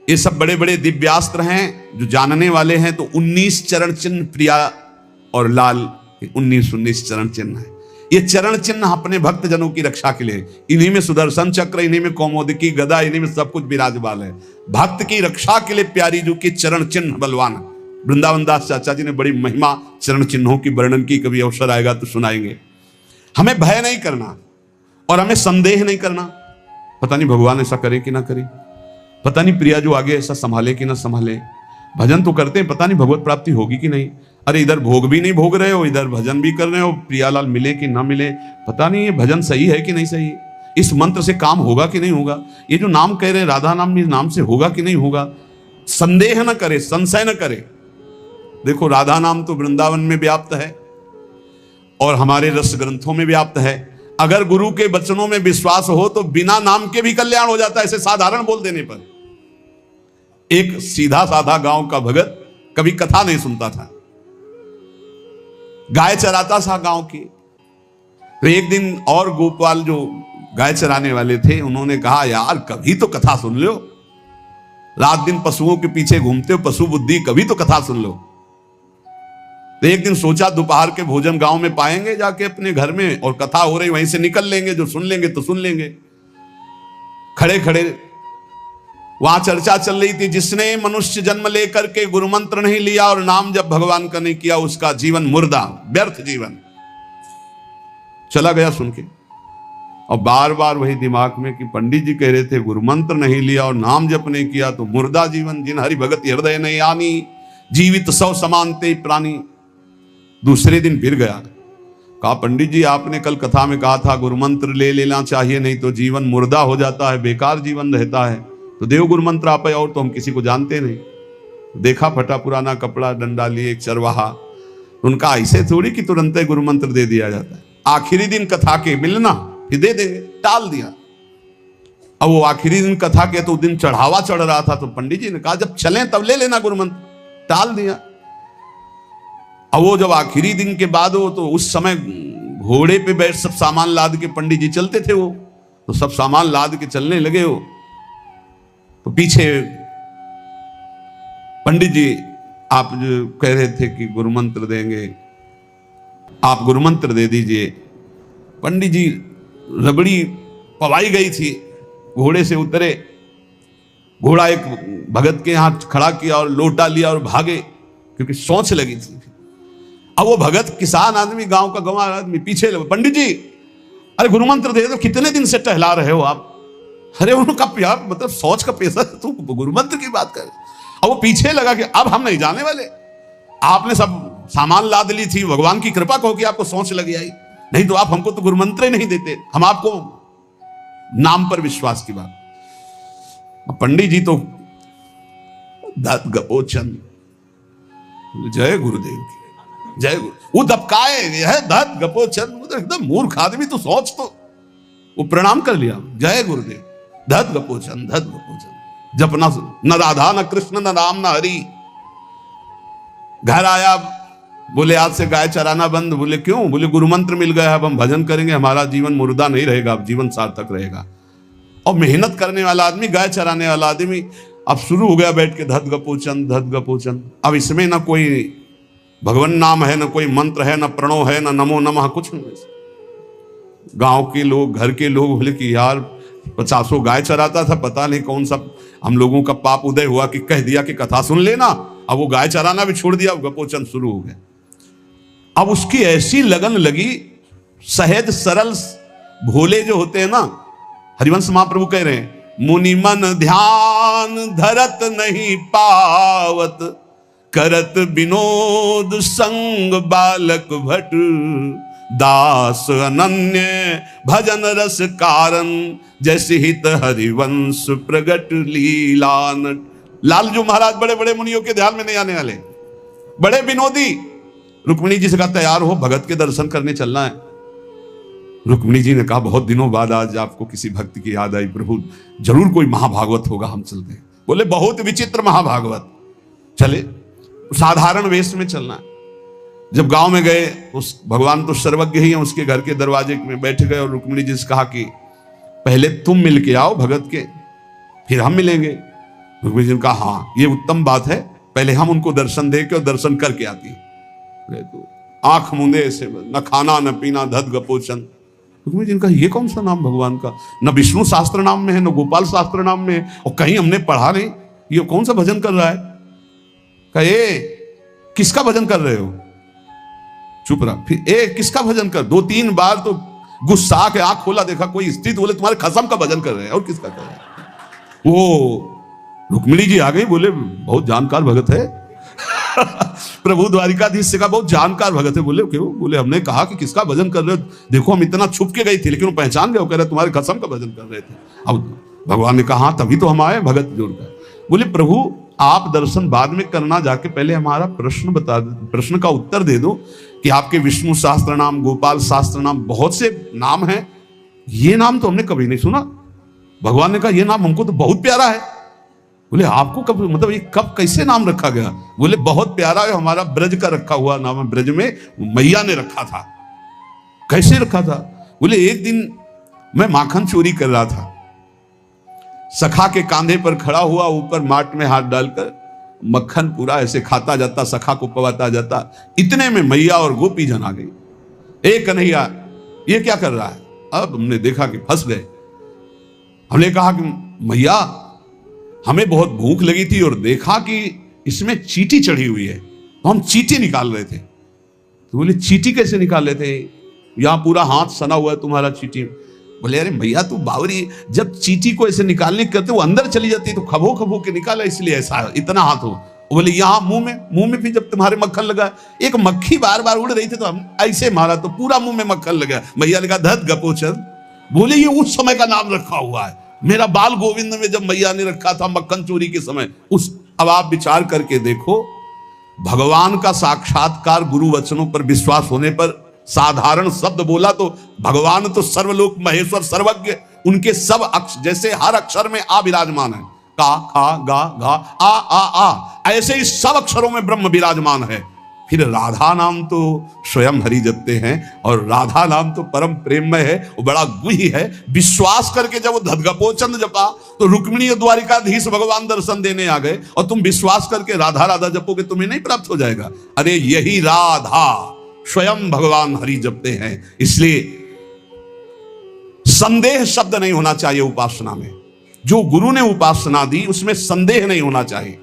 ये सब बड़े बड़े दिव्यास्त्र हैं, जो जानने वाले हैं, तो 19 चरण चिन्ह प्रिया और लाल 19 चरण चिन्ह है। ये चरण चिन्ह अपने भक्त जनों की रक्षा के लिए, इन्हीं में सुदर्शन चक्र, इन्हीं में कौमोदकी गदा, इन्हीं में सब कुछ विराजमान है। भक्त की रक्षा के लिए प्यारी जो की चरण चिन्ह बलवान। वृंदावन दास चाचा जी ने बड़ी महिमा चरण चिन्हों की वर्णन की, कभी अवसर आएगा तो सुनाएंगे। हमें भय नहीं करना और हमें संदेह नहीं करना। पता नहीं भगवान ऐसा करे कि ना करे, पता नहीं प्रिया जो आगे ऐसा संभाले कि ना संभाले। भजन तो करते हैं, पता नहीं भगवत प्राप्ति होगी कि नहीं। अरे इधर भोग भी नहीं भोग रहे हो, इधर भजन भी कर रहे हो, प्रियालाल मिले कि ना मिले, पता नहीं ये भजन सही है कि नहीं सही, इस मंत्र से काम होगा कि नहीं होगा, ये जो नाम कह रहे राधा नाम, नाम से होगा कि नहीं होगा। संदेह न करे, संशय न करे। देखो राधा नाम तो वृंदावन में व्याप्त है और हमारे रस ग्रंथों में व्याप्त है। अगर गुरु के वचनों में विश्वास हो तो बिना नाम के भी कल्याण हो जाता है, ऐसे साधारण बोल देने पर। एक सीधा साधा गांव का भगत कभी कथा नहीं सुनता था, गाय चराता था गांव की। तो एक दिन और गोपाल जो गाय चराने वाले थे, उन्होंने कहा यार कभी तो कथा सुन लो, रात दिन पशुओं के पीछे घूमते हो, पशु बुद्धि, कभी तो कथा सुन लो। तो एक दिन सोचा दोपहर के भोजन गांव में पाएंगे जाके अपने घर में, और कथा हो रही वहीं से निकल लेंगे, जो सुन लेंगे तो सुन लेंगे। खड़े खड़े वहां चर्चा चल रही थी, जिसने मनुष्य जन्म लेकर के गुरु मंत्र नहीं लिया और नाम जब भगवान का नहीं किया, उसका जीवन मुर्दा, व्यर्थ जीवन। चला गया सुन के, और बार बार वही दिमाग में कि पंडित जी कह रहे थे गुरु मंत्र नहीं लिया और नाम जप नहीं किया तो मुर्दा जीवन। जिन हरि भगत हृदय नहीं आनी, जीवित सौ समानते प्राणी। दूसरे दिन फिर गया, कहा पंडित जी आपने कल कथा में कहा था गुरु मंत्र ले लेना चाहिए, नहीं तो जीवन मुर्दा हो जाता है, बेकार जीवन रहता है। तो देव गुरु मंत्र आप, और तो हम किसी को जानते नहीं। देखा फटा पुराना कपड़ा, डंडा लिए एक चरवाहा। उनका ऐसे थोड़ी कि तुरंत गुरु मंत्र दे दिया जाता है। आखिरी दिन कथा के मिलना फिर दे देंगे, टाल दिया। अब वो आखिरी दिन कथा के तो दिन चढ़ावा चढ़ रहा था, तो पंडित जी ने कहा जब चलें तब ले लेना गुरु मंत्र, टाल दिया। अब वो जब आखिरी दिन के बाद हो, तो उस समय घोड़े पे बैठ सब सामान लाद के पंडित जी चलते थे, वो तो सब सामान लाद के चलने लगे हो। तो पीछे पंडित जी आप जो कह रहे थे कि गुरु मंत्र देंगे, आप गुरु मंत्र दे दीजिए। पंडित जी रबड़ी पवाई गई थी, घोड़े से उतरे, घोड़ा एक भगत के यहां खड़ा किया और लोटा लिया और भागे, क्योंकि सोच लगी थी। अब वो भगत किसान आदमी, गांव का गंवार आदमी पीछे लगे, पंडित जी अरे गुरु मंत्र दे दो, कितने दिन से टहला रहे हो आप। अरे उनका प्यार मतलब सोच का पैसा, तू गुरु मंत्र की बात कर। अब वो पीछे लगा कि अब हम नहीं जाने वाले, आपने सब सामान लाद ली थी, भगवान की कृपा कहो कि आपको सोच लगी आई, नहीं तो आप हमको तो गुरु मंत्र ही नहीं देते, हम आपको नाम पर विश्वास की बात। पंडित जी तो दत्त गपोचन, जय गुरुदेव की जय गुरु, वो दबकाए है दत्त गपोचन, एकदम मूर्ख आदमी, तो सोच। तो वो प्रणाम कर लिया, जय गुरुदेव, धत गपोचन धत गपोचन। जपना न राधा न कृष्ण न राम न हरि। घर आया, बोले आज से गाय चराना बंद। बोले क्यों? बोले गुरु मंत्र मिल गया, अब हम भजन करेंगे, हमारा जीवन मुर्दा नहीं रहेगा, अब जीवन सार्थक रहेगा। और मेहनत करने वाला आदमी, गाय चराने वाला आदमी, अब शुरू हो गया बैठ के धत गपोचन धत गपोचन। अब इसमें ना कोई भगवान नाम है, ना कोई मंत्र है, ना प्रणव है, ना नमो नमः, कुछ नहीं। गांव के लोग, घर के लोग बोले कि यार 50 गाय चराता था, पता नहीं कौन सा हम लोगों का पाप उदय हुआ कि कह दिया कि कथा सुन लेना। अब वो गाय चराना भी छोड़ दिया, गपोचन शुरू हो गया। अब उसकी ऐसी लगन लगी, सहज सरल भोले जो होते हैं ना, हरिवंश महाप्रभु कह रहे हैं, मुनि मन ध्यान धरत नहीं पावत, करत विनोद संग बालक भट, दास अनन्य भजन रस कारण, जैसे हित हरिवंश प्रगट लीलान। लालजू महाराज बड़े बड़े मुनियों के ध्यान में नहीं आने वाले, बड़े विनोदी। रुक्मिणी जी से कहा तैयार हो, भगत के दर्शन करने चलना है। रुक्मिणी जी ने कहा बहुत दिनों बाद आज आपको किसी भक्त की याद आई, प्रभु जरूर कोई महाभागवत होगा, हम चलते हैं। बोले बहुत विचित्र महाभागवत। चले, साधारण वेश में चलना है। जब गांव में गए, उस भगवान तो सर्वज्ञ ही है, उसके घर के दरवाजे में बैठ गए और रुक्मिणी जी से कहा कि पहले तुम मिल के आओ भगत के, फिर हम मिलेंगे। रुक्मिणी जी ने कहा हाँ ये उत्तम बात है, पहले हम उनको दर्शन दे के और दर्शन करके आती है। तो आंख मूंदे से, न खाना न पीना, धत गपोचन। रुक्मिणी जी ने कहा ये कौन सा नाम भगवान का, न विष्णु शास्त्र नाम में है, न गोपाल शास्त्र नाम में है, और कहीं हमने पढ़ा नहीं, ये कौन सा भजन कर रहा है। कहे किसका भजन कर रहे हो? चुप रहा। फिर ए किसका भजन कर? 2-3 बार तो गुस्सा के आंख खोला, देखा कोई स्त्री, तो बोले तुम्हारे खसम का भजन कर रहे हैं। और किसका कर रहे हैं? वो रुक्मिणी जी आ गई, बोले बहुत जानकार भगत है। प्रभु द्वारिकाधीश से कहा बहुत जानकार भगत है। बोले क्यों? बोले हमने कहा कि किसका भजन कर रहे हो, देखो हम इतना छुप के गई थी लेकिन वो पहचान गए, वो कह रहे तुम्हारे खसम का भजन कर रहे थे। अब भगवान ने कहा तभी तो हम आए भगत जोड़कर। बोले प्रभु आप दर्शन बाद में करना, जाके पहले हमारा प्रश्न बता दो, प्रश्न का उत्तर दे दो कि आपके विष्णु शास्त्र नाम, गोपाल शास्त्र नाम, बहुत से नाम हैं, ये नाम तो हमने कभी नहीं सुना। भगवान ने कहा ये नाम हमको तो बहुत प्यारा है। बोले आपको कब, मतलब ये कब कैसे नाम रखा गया? बोले बहुत प्यारा है, हमारा ब्रज का रखा हुआ नाम है, ब्रज में मैया ने रखा था। कैसे रखा था? बोले एक दिन मैं माखन चोरी कर रहा था, सखा के कांधे पर खड़ा हुआ, ऊपर माट में हाथ डालकर मक्खन पूरा ऐसे खाता जाता, सखा को पवाता जाता। इतने में मैया और गोपी जन आ गई। ए कन्हैया, ये क्या कर रहा है? अब हमने देखा कि फंस गए। हमने कहा कि मैया, हमें बहुत भूख लगी थी और देखा कि इसमें चींटी चढ़ी हुई है, तो हम चींटी निकाल रहे थे। तो बोले चींटी कैसे निकाल रहे थे? यहां पूरा हाथ सना हुआ है तुम्हारा चींटी। बोले अरे भैया तू बावरी, जब चींटी को ऐसे निकालने करते वो अंदर चली जाती तो खबो खबो के निकाला, इसलिए ऐसा इतना हाथ हो। बोले यहाँ मुंह में भी जब तुम्हारे मक्खन लगा, एक मक्खी बार बार उड़ रही थी तो हम ऐसे मारा तो पूरा मुंह में मक्खन लगा। मैया ने कहा धत गपोचन। बोले ये उस समय का नाम रखा हुआ है, मेरा बाल गोविंद में जब मैया ने रखा था मक्खन चोरी के समय उस। अब आप विचार करके देखो, भगवान का साक्षात्कार गुरु वचनों पर विश्वास होने पर साधारण शब्द बोला तो भगवान तो सर्वलोक महेश्वर सर्वज्ञ, उनके सब जैसे हर अक्षर में आ विराजमान है। का, खा, गा, घा, आ, ऐसे ही सब अक्षरों में ब्रह्म विराजमान है। फिर राधा नाम तो स्वयं हरि जपते हैं और राधा नाम तो परम प्रेममय है, वो बड़ा गुही है। विश्वास करके जब वो धदगपोचंद जपा तो रुक्मिणी द्वारिकाधीश भगवान दर्शन देने आ गए, और तुम विश्वास करके राधा राधा जपोगे तुम्हें नहीं प्राप्त हो जाएगा? अरे यही राधा स्वयं भगवान हरि जपते हैं। इसलिए संदेह शब्द नहीं होना चाहिए उपासना में। जो गुरु ने उपासना दी उसमें संदेह नहीं होना चाहिए।